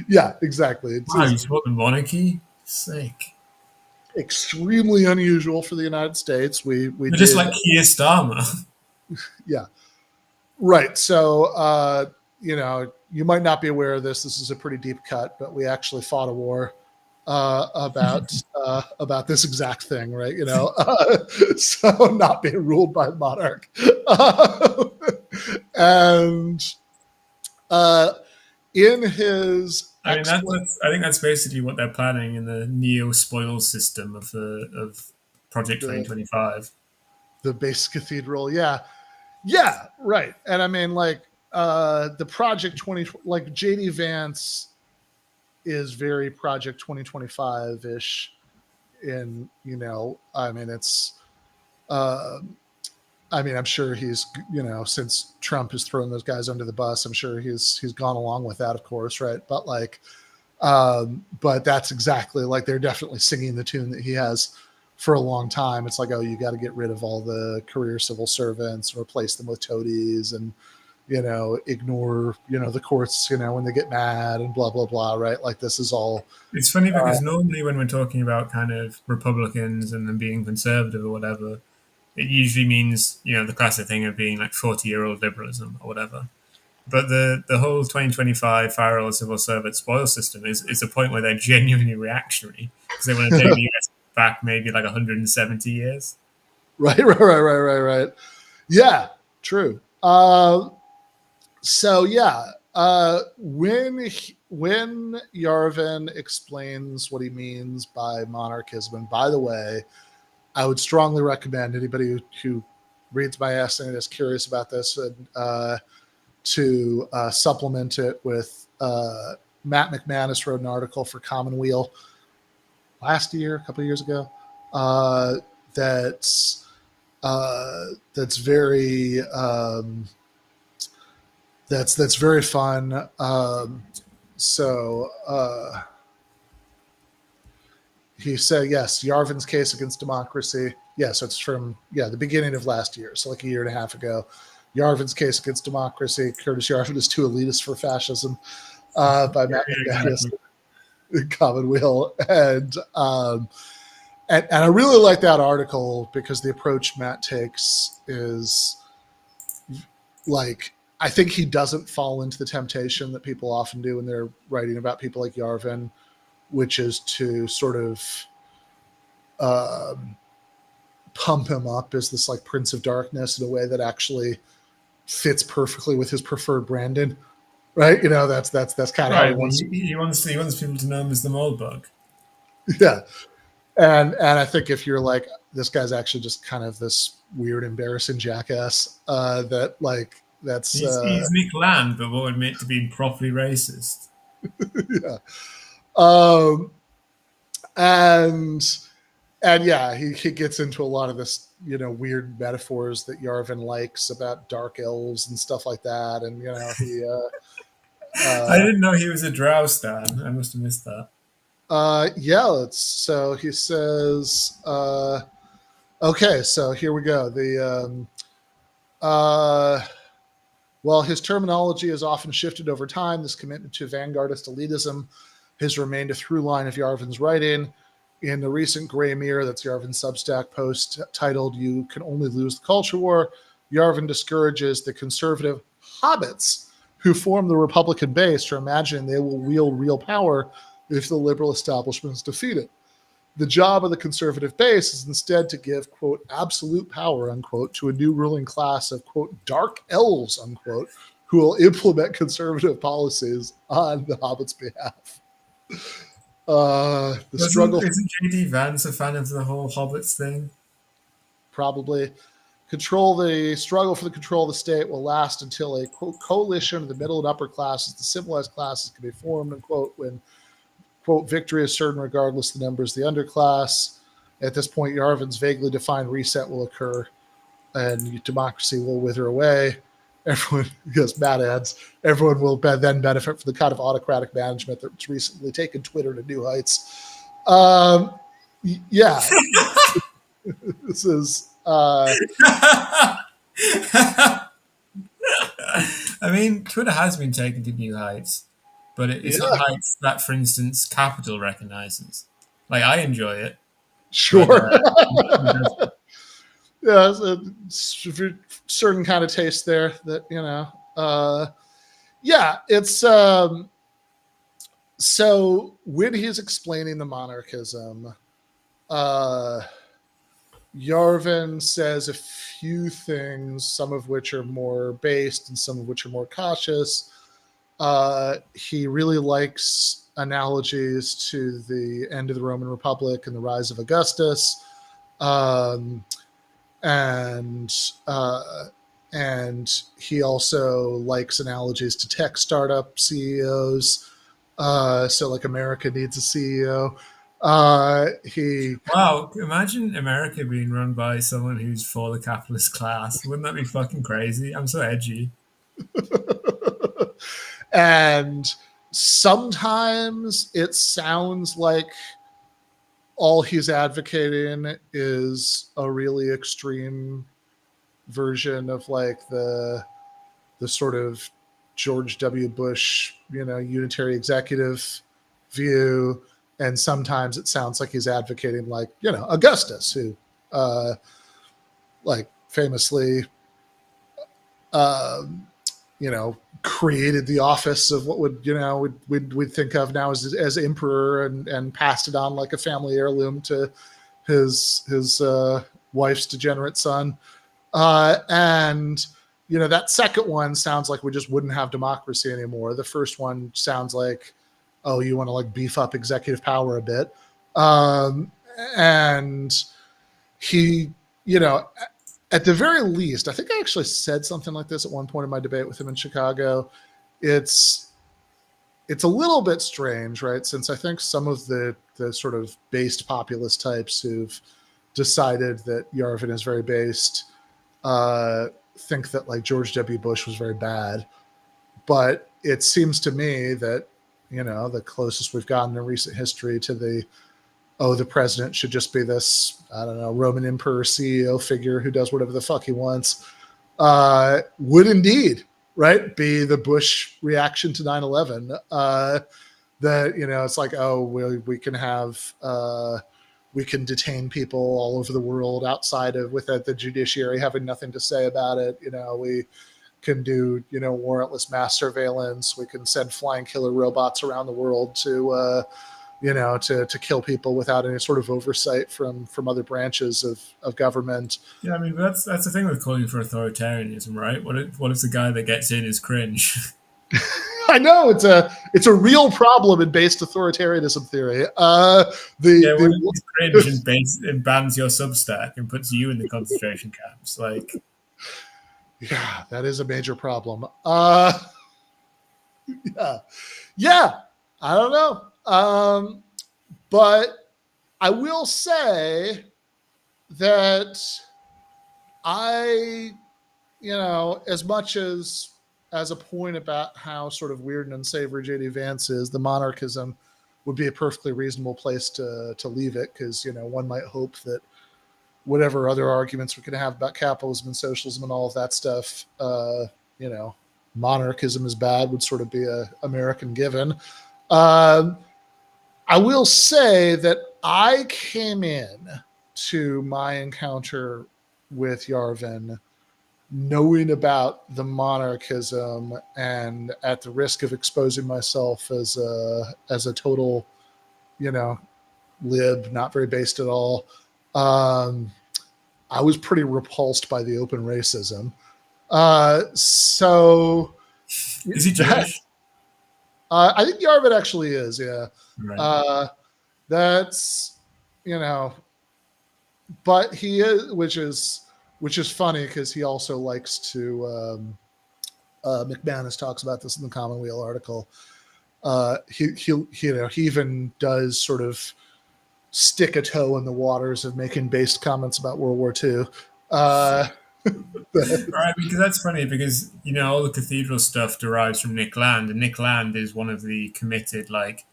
yeah, exactly. Wow, you support the monarchy? Sick. Extremely unusual for the United States. We They're just did, like Keir Starmer. yeah, right. So you know, you might not be aware of this. This is a pretty deep cut, but we actually fought a war about this exact thing, right? You know, so not being ruled by a monarch, and uh, in his I mean, I think that's basically what they're planning in the neo spoil system of Project the 2025. the base cathedral, yeah, yeah, right. And I mean, like the Project 20, like JD Vance is very Project 2025 ish. In, you know, I mean, it's uh, I mean, I'm sure he's, you know, since Trump has thrown those guys under the bus, I'm sure he's gone along with that, of course, right? But like, but that's exactly like they're definitely singing the tune that he has for a long time. It's like, oh, you got to get rid of all the career civil servants, replace them with toadies, and you know, ignore, you know, the courts, you know, when they get mad and blah blah blah, right? Like this is all, It's funny uh, because normally when we're talking about kind of Republicans and them being conservative or whatever, it usually means, you know, the classic thing of being like 40-year-old liberalism or whatever. But the whole 2025 federal civil servant spoil system is a point where they're genuinely reactionary because they want to take the US back maybe like 170 years. right, right. Yeah, true. So yeah, when Yarvin explains what he means by monarchism, and by the way, I would strongly recommend anybody who reads my essay and is curious about this and, to supplement it with Matt McManus wrote an article for Commonweal last year, a couple of years ago, uh, that's that's very that's very fun. So he said, yes, Yarvin's case against democracy. Yes, it's from the beginning of last year, so like a year and a half ago. Yarvin's case against democracy. Curtis Yarvin is too elitist for fascism, by Yeah, Matt yeah, McManus, exactly. Commonweal, and I really like that article because the approach Matt takes is like, I think he doesn't fall into the temptation that people often do when they're writing about people like Yarvin, which is to sort of um, pump him up as this like Prince of Darkness in a way that actually fits perfectly with his preferred Brandon, right? You know, that's kind of how he Right. wants. He wants people to know him as the mold bug. Yeah, and I think if you're like, this guy's actually just kind of this weird, embarrassing jackass, that like that's He's Nick Land, but won't admit to being properly racist. yeah. Um, and yeah, he gets into a lot of this, you know, weird metaphors that Yarvin likes about dark elves and stuff like that, and you know he I uh, didn't know he was a Drow stan. I must have missed that. yeah, let's, so he says, okay, so here we go. Uh, while his terminology has often shifted over time, this commitment to vanguardist elitism has remained a through line of Yarvin's writing. in the recent Grey Mirror, that's Yarvin's Substack post titled "You Can Only Lose the Culture War," Yarvin discourages the conservative hobbits who form the Republican base from imagining they will wield real power if the liberal establishment is defeated. The job of the conservative base is instead to give, quote, absolute power, unquote, to a new ruling class of, quote, dark elves, unquote, who will implement conservative policies on the hobbits' behalf. The struggle Isn't JD Vance a fan of the whole Hobbits thing? probably control the struggle for the control of the state will last until a quote coalition of the middle and upper classes, the civilized classes, can be formed, unquote, when quote victory is certain regardless of the numbers of the underclass. At this point, Yarvin's vaguely defined reset will occur and democracy will wither away. Everyone, because Matt adds, everyone will then benefit from the kind of autocratic management that's recently taken Twitter to new heights. Yeah, this is. I mean, Twitter has been taken to new heights, but it's not Yeah, heights that, for instance, Capital recognizes. Like, I enjoy it, but sure. he doesn't. Yeah, a certain kind of taste there that, yeah, it's so when he's explaining the monarchism, uh, Yarvin says a few things, some of which are more based and some of which are more cautious. He really likes analogies to the end of the Roman Republic and the rise of Augustus. Um, and and he also likes analogies to tech startup CEOs. So like America needs a CEO. He Wow, imagine America being run by someone who's for the capitalist class. Wouldn't that be fucking crazy? I'm so edgy. and sometimes it sounds like all he's advocating is a really extreme version of like the sort of George W. Bush, unitary executive view. And sometimes it sounds like he's advocating like, Augustus, who like famously, um, created the office of what we'd think of now as emperor and passed it on like a family heirloom to his wife's degenerate son. And that second one sounds like we just wouldn't have democracy anymore. The first one sounds like, oh, you want to like beef up executive power a bit. And he, at the very least, I think I actually said something like this at one point in my debate with him in Chicago. It's a little bit strange, right? Since I think some of the sort of based populist types who've decided that Yarvin is very based think that like George W. Bush was very bad. But it seems to me that, the closest we've gotten in recent history to the president should just be this, I don't know, Roman emperor CEO figure who does whatever the fuck he wants, would indeed, right, be the Bush reaction to 9/11. That, it's like, oh, we can have, we can detain people all over the world outside of without the judiciary having nothing to say about it. We can do, warrantless mass surveillance. We can send flying killer robots around the world to to kill people without any sort of oversight from other branches of government. Yeah, I mean, that's the thing with calling for authoritarianism, right? What if the guy that gets in is cringe? I know it's a real problem in based authoritarianism theory. Yeah, what if The he's cringe and bans your Substack and puts you in the concentration camps? Like, yeah, that is a major problem. Yeah, yeah, I don't know, but I will say that I, as much as a point about how sort of weird and unsavory JD Vance is, the monarchism would be a perfectly reasonable place to leave it, because one might hope that whatever other arguments we could have about capitalism and socialism and all of that stuff, monarchism is bad would sort of be a American given. I will say that I came in to my encounter with Yarvin knowing about the monarchism, and at the risk of exposing myself as a total, you know, lib, not very based at all. Um, I was pretty repulsed by the open racism. So Is he that Jewish? I think Yarvin actually is, yeah. Right. Uh, that's you know, but he is, which is funny because he also likes to. McManus talks about this in the Commonweal article. He even does sort of stick a toe in the waters of making based comments about World War II. Uh, Right, because that's funny because all the cathedral stuff derives from Nick Land, and Nick Land is one of the committed like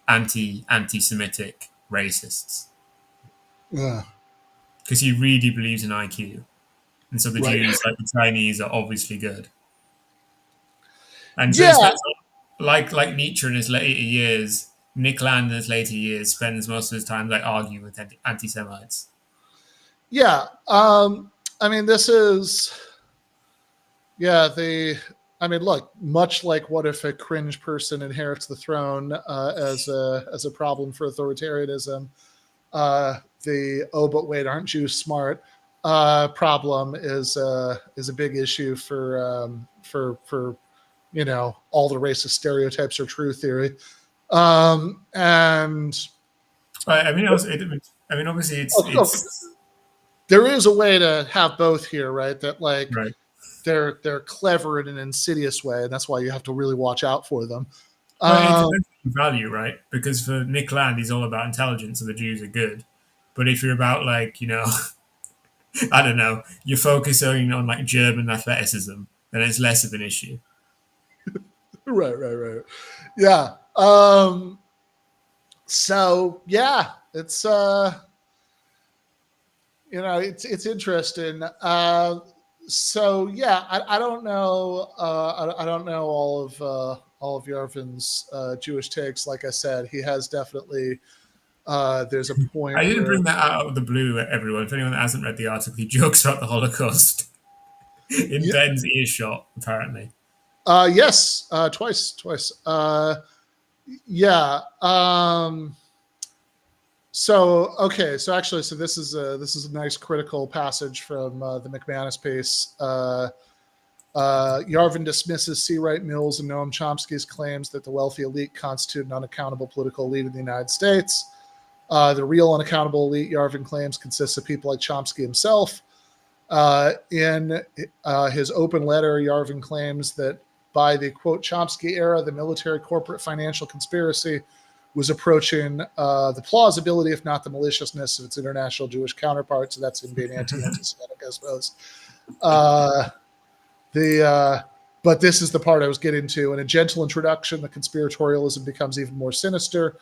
anti-Semitic racists yeah, because he really believes in IQ, and so the right. Jews, like the Chinese, are obviously good, and so he Yeah, spends like Nietzsche in his later years. Nick Land in his later years spends most of his time like arguing with anti-Semites. yeah. I mean, this is yeah. I mean, look, much like what if a cringe person inherits the throne as a problem for authoritarianism, the oh but wait aren't Jews smart problem is a big issue for all the racist stereotypes are true theory. And I mean, also, I mean, obviously, it's of, it's there is a way to have both here, right? That like right. they're clever in an insidious way, and that's why you have to really watch out for them. Well, it Um, depends on value, right? Because for Nick Land, he's all about intelligence, and the Jews are good. But if you're about like, I don't know, you're focusing on like German athleticism, then it's less of an issue. right. Yeah. So yeah, it's interesting. So yeah, I don't know. I don't know all of Yarvin's Jewish takes. Like I said, he has definitely. There's a point I didn't where bring that out of the blue, everyone. If anyone that hasn't read the article, he jokes about the Holocaust in yeah, Ben's earshot, apparently. yes, twice. Yeah. So okay, so actually, so this is a nice critical passage from the McManus piece. Yarvin dismisses C. Wright Mills and Noam Chomsky's claims that the wealthy elite constitute an unaccountable political elite in the United States. The real unaccountable elite, Yarvin claims, consists of people like Chomsky himself. In his open letter, Yarvin claims that by the quote Chomsky era, the military corporate financial conspiracy was approaching the plausibility, if not the maliciousness, of its international Jewish counterpart. So that's him being anti-Semitic, I suppose. But this is the part I was getting to. In a gentle introduction, the conspiratorialism becomes even more sinister.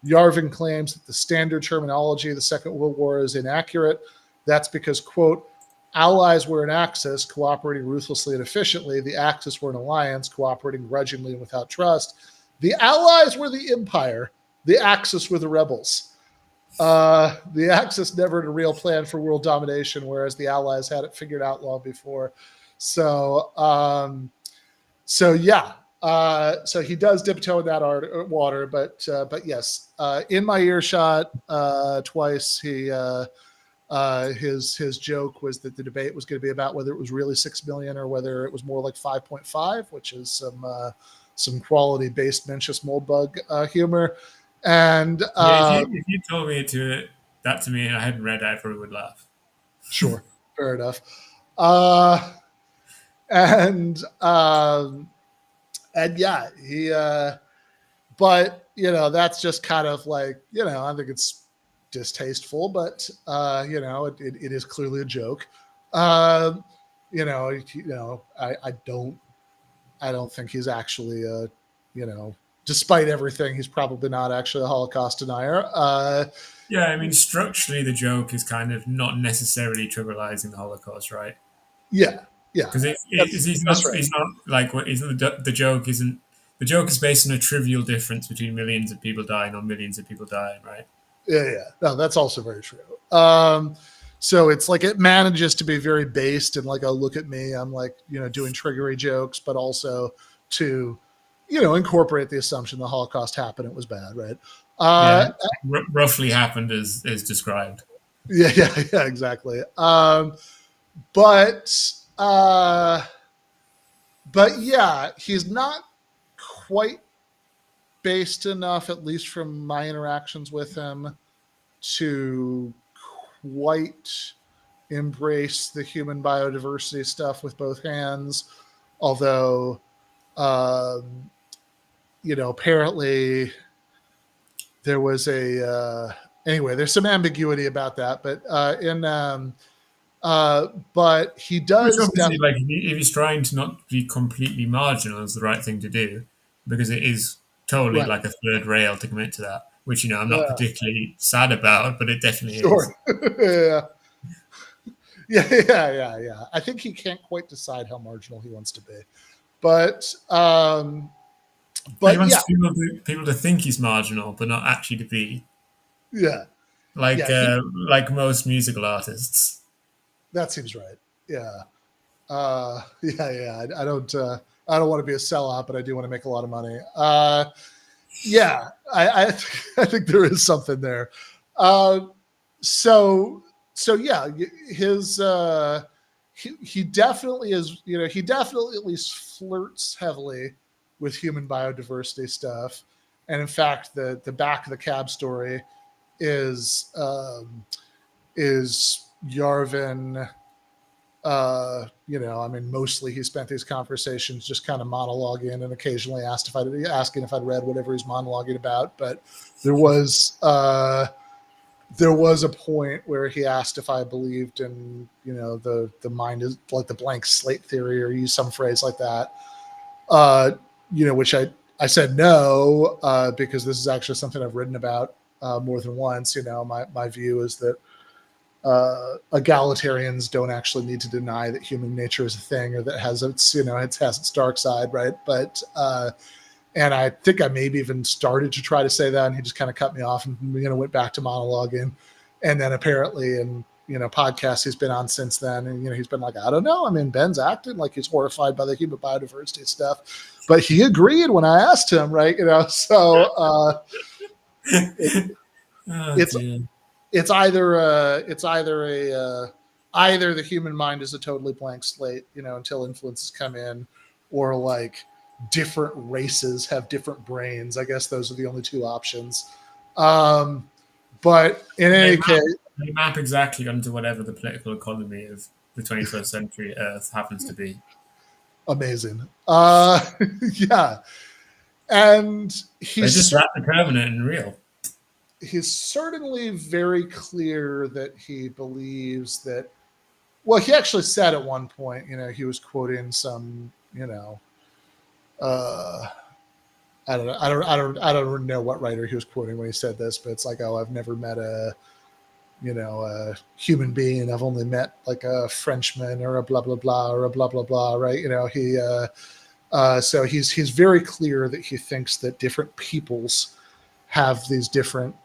Yarvin claims that the standard terminology of the Second World War is inaccurate. That's because, quote, allies were an axis, cooperating ruthlessly and efficiently. The axis were an alliance, cooperating grudgingly and without trust. The allies were the empire. The Axis were the rebels. The Axis never had a real plan for world domination, whereas the Allies had it figured out long before. So, yeah. So he does dip toe in that water, but yes, in my earshot twice. His joke was that the debate was going to be about whether it was really 6 million or whether it was more like 5.5, which is some quality based Mencius Moldbug humor. And Yeah, if you told me that to me and I hadn't read it, I probably would laugh. sure, fair enough. Uh, and and yeah, he. But that's just kind of like I think it's distasteful, but it is clearly a joke. I don't think he's actually despite everything, he's probably not actually a Holocaust denier. Yeah, I mean, structurally, the joke is kind of not necessarily trivializing the Holocaust, right? Yeah, yeah, Because that's right. he's not like what he's the joke isn't the joke is based on a trivial difference between millions of people dying or millions of people dying, right? Yeah. No, that's also very true. So it's like it manages to be very based and like, oh, look at me, I'm like, doing triggery jokes, but also to, incorporate the assumption the Holocaust happened, it was bad, right? Yeah, Uh, roughly happened as described. yeah, exactly. But uh, but yeah, he's not quite based enough, at least from my interactions with him, to quite embrace the human biodiversity stuff with both hands. Although, um, apparently there was anyway, there's some ambiguity about that, but but he Which does obviously, definitely. like, if he's trying to not be completely marginal, is the right thing to do, because it is totally Right. like a third rail to commit to that. Which I'm not Yeah. particularly sad about, but it definitely is. Sure. Yeah. Yeah. I think he can't quite decide how marginal he wants to be, but He but yeah, wants people to think he's marginal, but not actually to be yeah, like yeah. He like most musical artists. That seems right. Yeah. Yeah. I don't want to be a sellout, but I do want to make a lot of money. Yeah. I think there is something there. Uh, so yeah, his he definitely is. He definitely at least flirts heavily with human biodiversity stuff. And in fact, the back of the cab story is Yarvin. I mean, mostly he spent these conversations just kind of monologuing and occasionally asking if I'd read whatever he's monologuing about. But there was there was a point where he asked if I believed in, the mind is like the blank slate theory, or use some phrase like that. Uh, which I said no, because this is actually something I've written about more than once. My view is that egalitarians don't actually need to deny that human nature is a thing, or that has its it has its dark side, right? But and I think I maybe even started to try to say that, and he just kind of cut me off and went back to monologuing. And then apparently in podcasts he's been on since then, and he's been like, I don't know, I mean, Ben's acting like he's horrified by the human biodiversity stuff, but he agreed when I asked him, right? So it, Oh it's dear. either the human mind is a totally blank slate, until influences come in, or like different races have different brains. I guess those are the only two options. Um, but in They any map, case, they map exactly onto whatever the political economy of the 21st century Earth happens to be. amazing. Yeah, and They just that determinate and real. he's certainly very clear that he believes that. Well, he actually said at one point, he was quoting some, uh, I don't know what writer he was quoting when he said this, but it's like, oh, I've never met a human being. I've only met like a Frenchman or a blah blah blah or a blah blah blah, right? So he's very clear that he thinks that different peoples have these different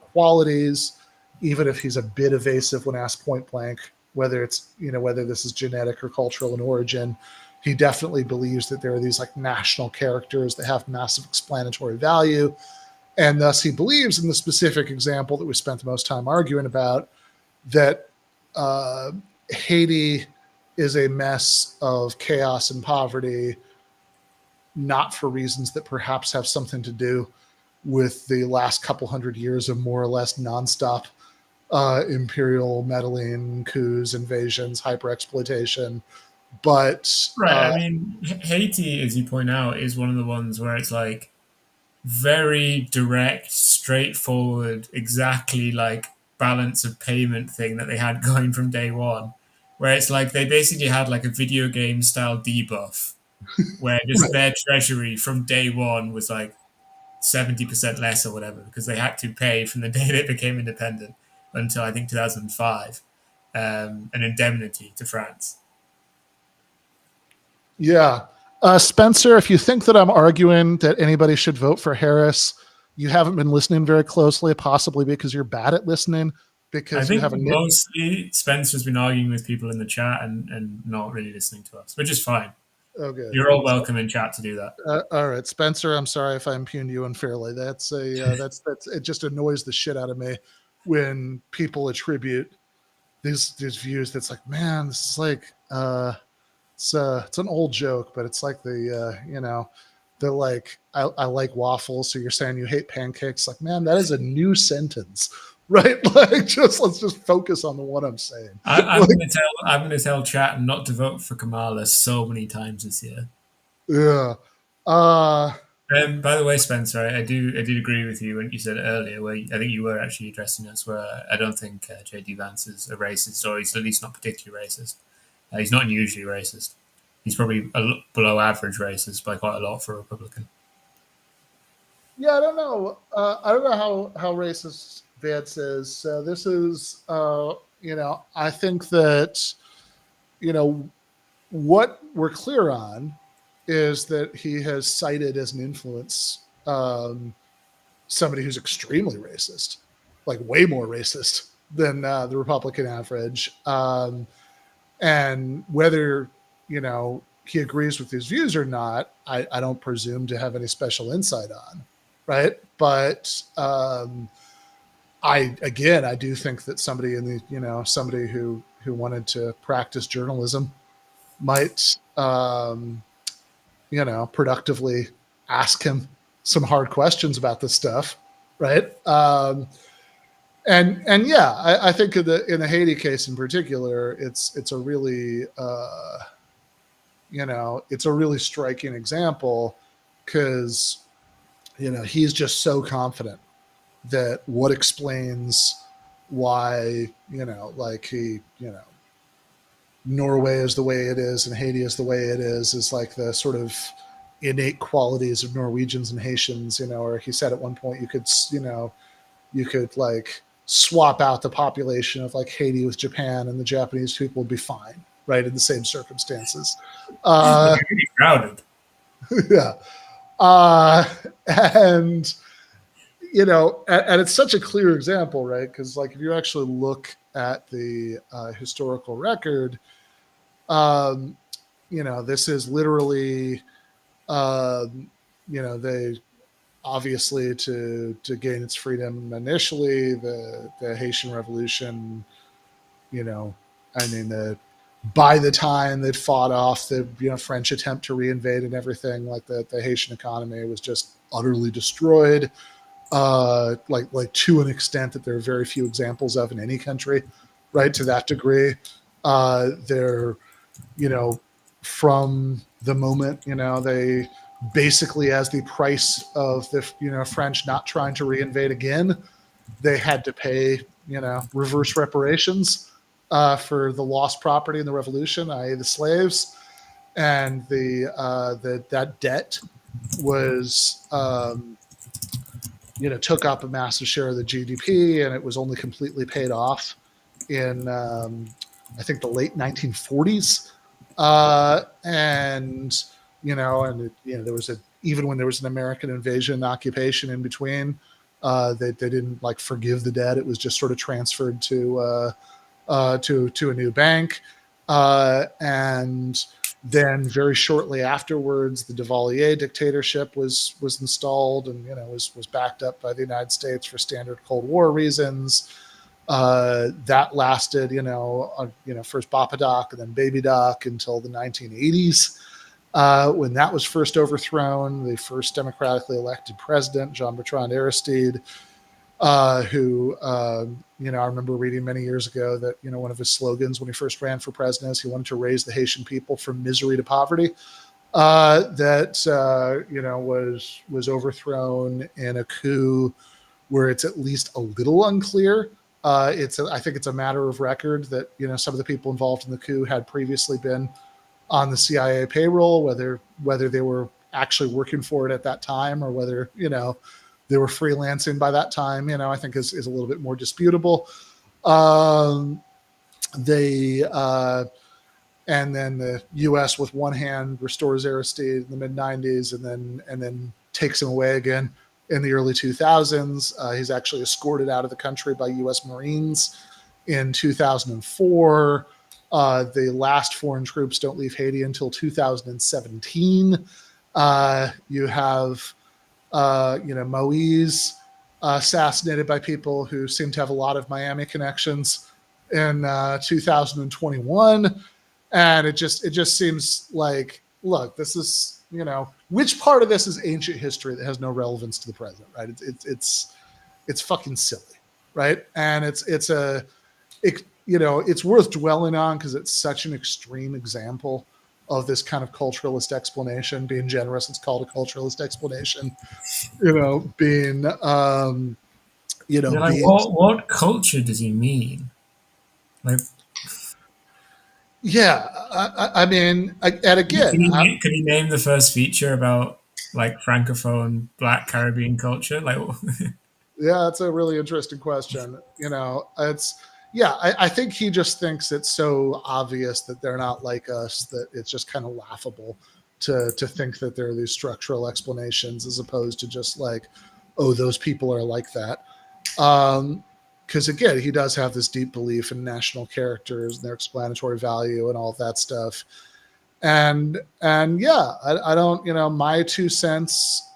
qualities, even if he's a bit evasive when asked point blank whether this is genetic or cultural in origin. He definitely believes that there are these like national characters that have massive explanatory value, and thus he believes in the specific example that we spent the most time arguing about, that uh, Haiti is a mess of chaos and poverty, not for reasons that perhaps have something to do with the last couple hundred years of more or less nonstop imperial meddling, coups, invasions, hyper exploitation. But Right. I mean, Haiti, as you point out, is one of the ones where it's like very direct, straightforward, exactly like balance of payment thing that they had going from day one. Where it's like they basically had like a video game style debuff, where just right, their treasury from day one was like 70% less or whatever, because they had to pay from the day they became independent until I think 2005, an indemnity to France. yeah. Spencer, if you think that I'm arguing that anybody should vote for Harris, you haven't been listening very closely, possibly because you're bad at listening, I because you think have a nit. mostly Spencer's been arguing with people in the chat and not really listening to us, which is fine. Oh, good. You're all welcome in chat to do that. All right, Spencer. I'm sorry if I impugned you unfairly. That's it. Just annoys the shit out of me when people attribute these views. That's like, man, this is like it's an old joke, but it's like they're like, I like waffles, so you're saying you hate pancakes. Like, man, that is a new sentence, right? Like, just let's just focus on the one I'm saying. I'm Like, gonna tell chat not to vote for Kamala so many times this year. yeah. Uh, By the way, Spencer, I did agree with you when you said earlier, where I think you were actually addressing us, where I don't think JD Vance is a racist, or he's at least not particularly racist. He's not unusually racist. He's probably below average racist by quite a lot for a Republican. yeah, I don't know. I don't know how racist Vance is. So this is, I think that what we're clear on is that he has cited as an influence somebody who's extremely racist, like way more racist than the Republican average. And whether, he agrees with his views or not, I don't presume to have any special insight on. Right. But I do think that somebody in somebody who wanted to practice journalism might, productively ask him some hard questions about this stuff, right? And yeah, I think in the Haiti case in particular, it's a really it's a really striking example because he's just so confident that what explains why like Norway is the way it is and Haiti is the way it is like the sort of innate qualities of Norwegians and Haitians, or he said at one point you could like swap out the population of like Haiti with Japan and the Japanese people would be fine, right, in the same circumstances. Really crowded. Yeah. And and it's such a clear example, right? Because like if you actually look at the historical record, this is literally, they obviously to gain its freedom initially, the Haitian Revolution, by the time they'd fought off the French attempt to reinvade and everything, like the Haitian economy was just utterly destroyed, like to an extent that there are very few examples of in any country, right? To that degree, they're from the moment they basically, as the price of the French not trying to reinvade again, they had to pay reverse reparations for the lost property in the revolution, i.e. the slaves, and that debt was took up a massive share of the GDP, and it was only completely paid off in I think the late 1940s, and there was even when there was an American invasion and occupation in between, they didn't like forgive the debt. It was just sort of transferred to a new bank, and then very shortly afterwards, the Duvalier dictatorship was installed, and was backed up by the United States for standard Cold War reasons. That lasted, first Papa Doc and then Baby Doc until the 1980s, when that was first overthrown. The first democratically elected president, Jean-Bertrand Aristide, who I remember reading many years ago that one of his slogans when he first ran for president is he wanted to raise the Haitian people from misery to poverty. That was overthrown in a coup where it's at least a little unclear. I think it's a matter of record that some of the people involved in the coup had previously been on the CIA payroll, whether they were actually working for it at that time or whether they were freelancing by that time, I think is a little bit more disputable. And then the U.S. with one hand restores Aristide in the mid 90s and then takes him away again in the early 2000s. He's actually escorted out of the country by U.S. Marines in 2004. The last foreign troops don't leave Haiti until 2017. You have, Moise assassinated by people who seem to have a lot of Miami connections in 2021, and it just seems like, look, this is, which part of this is ancient history that has no relevance to the present, right? It's fucking silly, right? And it's worth dwelling on because it's such an extreme example of this kind of culturalist explanation. Being generous, it's called a culturalist explanation. Being You're like, being what culture does he mean? Like, yeah. I mean, and again, could he name the first feature about like francophone Black Caribbean culture? Like, yeah, that's a really interesting question. It's yeah. I think he just thinks it's so obvious that they're not like us that it's just kind of laughable to think that there are these structural explanations as opposed to just like, oh, those people are like that. Because again, he does have this deep belief in national characters and their explanatory value and all of that stuff. And yeah, I don't, my 2 cents,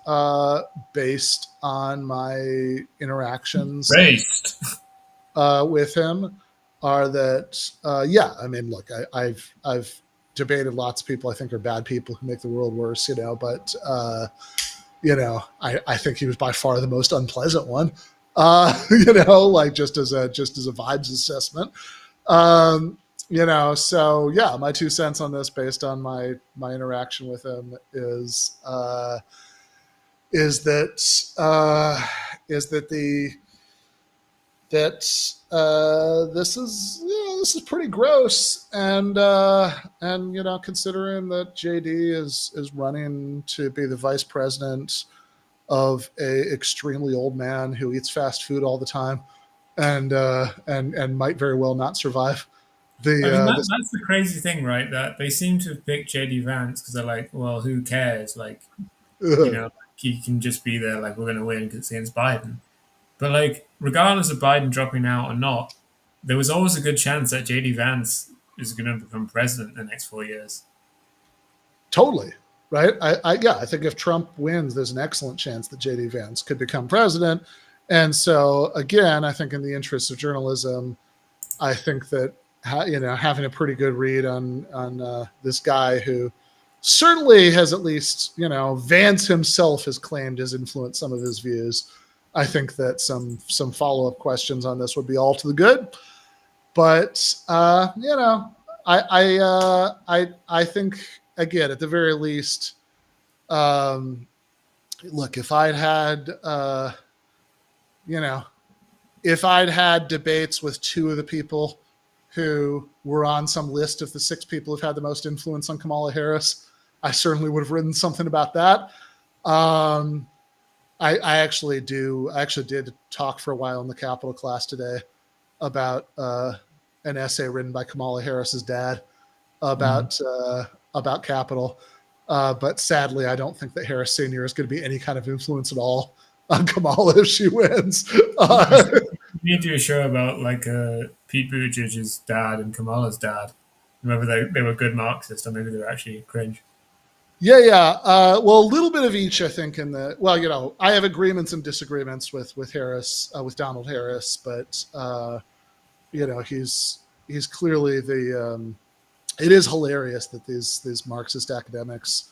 based on my interactions based. with him, are that yeah, I mean, look, I've debated lots of people I think are bad people who make the world worse, but I think he was by far the most unpleasant one. Like just as a vibes assessment. Um, so yeah, my 2 cents on this, based on my interaction with him, is that the that this is pretty gross, and considering that JD is running to be the vice president of a extremely old man who eats fast food all the time, and might very well not survive I mean, this. that's the crazy thing, right? That they seem to have picked JD Vance because they're like, well, who cares? Like, like, he can just be there, like, we're going to win because it's against Biden. But, like, regardless of Biden dropping out or not, there was always a good chance that JD Vance is going to become president in the next 4 years. Totally. Right. I think if Trump wins, there's an excellent chance that JD Vance could become president. And so again, I think in the interest of journalism, I think that having a pretty good read on this guy who certainly has, at least Vance himself has claimed, has influenced some of his views. I think that some follow up questions on this would be all to the good. But I think, again, at the very least, look, if I'd had debates with two of the people who were on some list of the 6 people who've had the most influence on Kamala Harris, I certainly would have written something about that. I actually did talk for a while in the Capital class today about an essay written by Kamala Harris's dad about Capital. But sadly, I don't think that Harris Sr. is going to be any kind of influence at all on Kamala if she wins. We need to do a show about, like, Pete Buttigieg's dad and Kamala's dad. Whether they were good Marxists or maybe they were actually cringe. Yeah. Well, a little bit of each, I think. I have agreements and disagreements with Harris, with Donald Harris, but he's clearly the. It is hilarious that these Marxist academics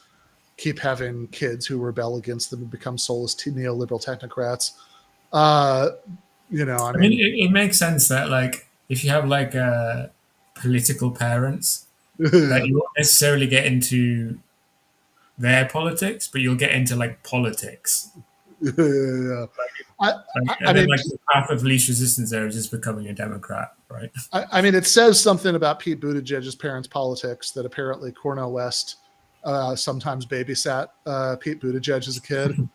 keep having kids who rebel against them and become soulless neoliberal technocrats. I I mean, mean, it makes sense that, like, if you have, like, political parents, that you won't necessarily get into their politics, but you'll get into, like, politics. yeah. I, I And then, mean, like, the path of least resistance there is just becoming a Democrat, right? I mean, it says something about Pete Buttigieg's parents' politics that apparently Cornel West sometimes babysat Pete Buttigieg as a kid.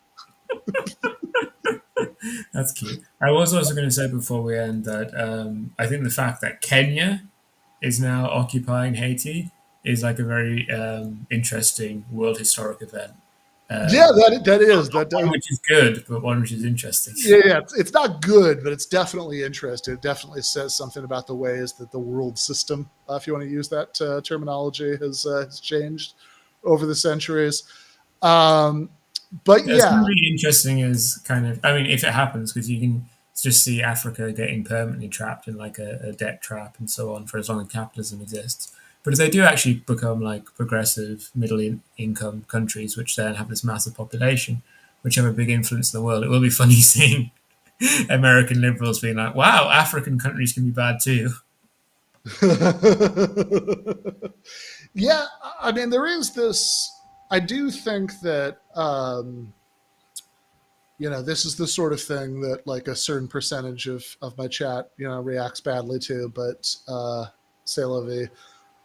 That's cute. I was also going to say before we end that I think the fact that Kenya is now occupying Haiti is like a very interesting world historic event. Yeah, that is that. One which is good, but one which is interesting. Yeah, it's not good, but it's definitely interesting. It definitely says something about the ways that the world system, if you want to use that terminology, has changed over the centuries. Um, but It's yeah, going to be interesting as kind of, I mean, if it happens, because you can just see Africa getting permanently trapped in like a debt trap and so on for as long as capitalism exists. But if they do actually become like progressive income countries, which then have this massive population, which have a big influence in the world, it will be funny seeing American liberals being like, wow, African countries can be bad too. yeah. I mean, there is this. I do think that this is the sort of thing that like a certain percentage of my chat, reacts badly to. But c'est la vie.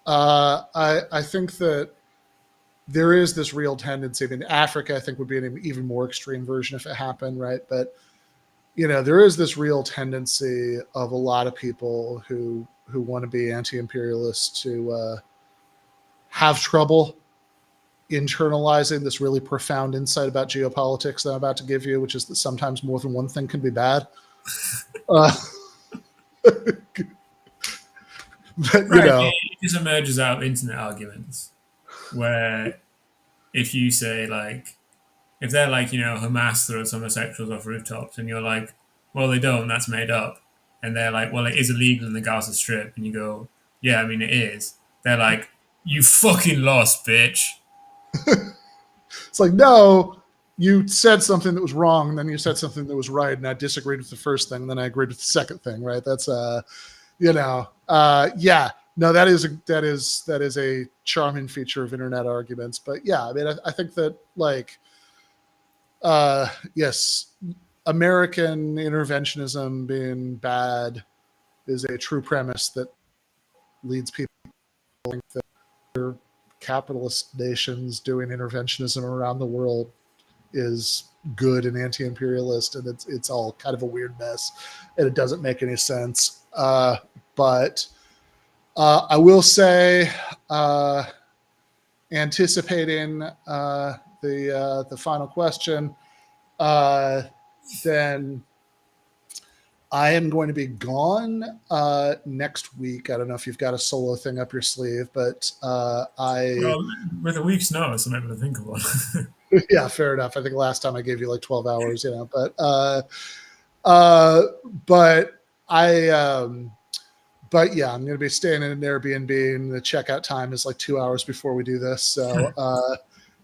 I think that there is this real tendency. I mean, Africa, I think, would be an even more extreme version if it happened, right? But there is this real tendency of a lot of people who want to be anti-imperialist to have trouble internalizing this really profound insight about geopolitics that I'm about to give you, which is that sometimes more than one thing can be bad. Uh, but Right. It just emerges out of internet arguments where if you say like, if they're like, Hamas throws homosexuals off rooftops and you're like, well, they don't, that's made up. And they're like, well, it is illegal in the Gaza Strip. And you go, yeah, I mean, it is. They're like, you fucking lost, bitch. it's like, no, you said something that was wrong, and then you said something that was right, and I disagreed with the first thing, and then I agreed with the second thing, right? That's yeah. No, that is a charming feature of internet arguments. But yeah, I mean, I think that like, yes, American interventionism being bad is a true premise that leads people to think that capitalist nations doing interventionism around the world is good and anti-imperialist, and it's all kind of a weird mess, and it doesn't make any sense. But I will say, anticipating the final question, then I am going to be gone next week. I don't know if you've got a solo thing up your sleeve, but Well, with a week's notice, I'm able to think of one. yeah, fair enough. I think last time I gave you like 12 hours, but but yeah, I'm going to be staying in an Airbnb, and the checkout time is like 2 hours before we do this. So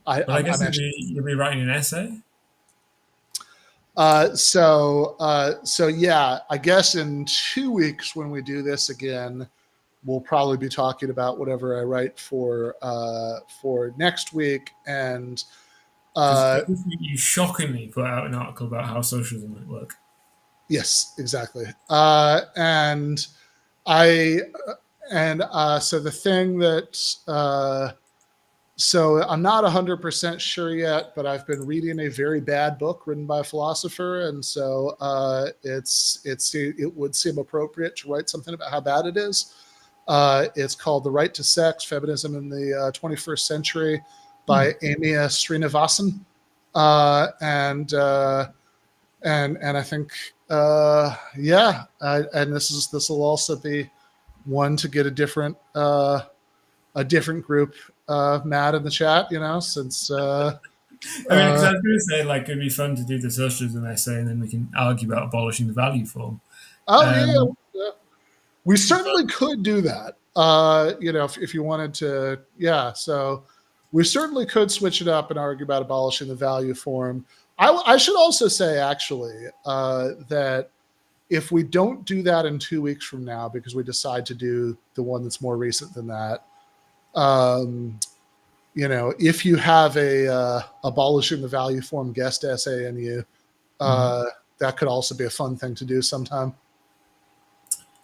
I guess I'm actually you'll be writing an essay. so yeah, I guess in 2 weeks when we do this again, we'll probably be talking about whatever I write for next week. And Because you shockingly put out an article about how socialism might work. yes, exactly. And I so the thing that so I'm not 100% sure yet, but I've been reading a very bad book written by a philosopher, and so it would seem appropriate to write something about how bad it is. It's called The Right to Sex, Feminism in the 21st Century by Amy Srinivasan. And I think, and this will also be one to get a different group mad in the chat, since I mean, because I was going to say, like, it'd be fun to do the socialism essay, and then we can argue about abolishing the value form. Yeah, we certainly could do that. If you wanted to, yeah. So we certainly could switch it up and argue about abolishing the value form. I should also say, actually, that if we don't do that in 2 weeks from now, because we decide to do the one that's more recent than that, if you have a abolishing the value form guest essay in you, that could also be a fun thing to do sometime.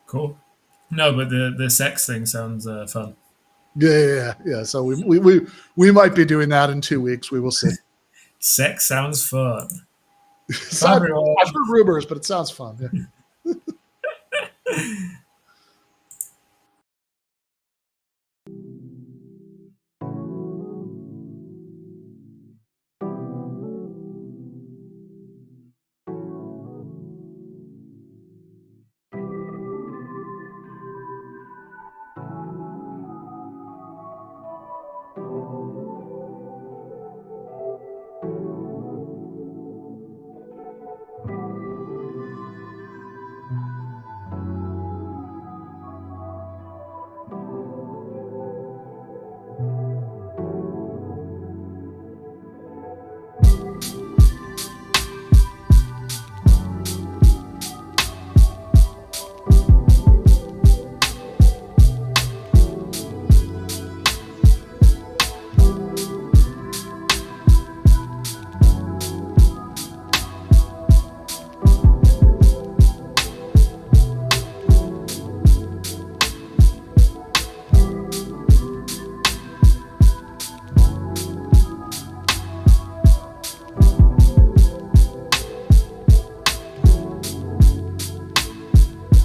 Cool. No, but the sex thing sounds fun. Yeah. So we might be doing that in 2 weeks. We will see. Sex sounds fun. I've heard rumors, but it sounds fun. Yeah.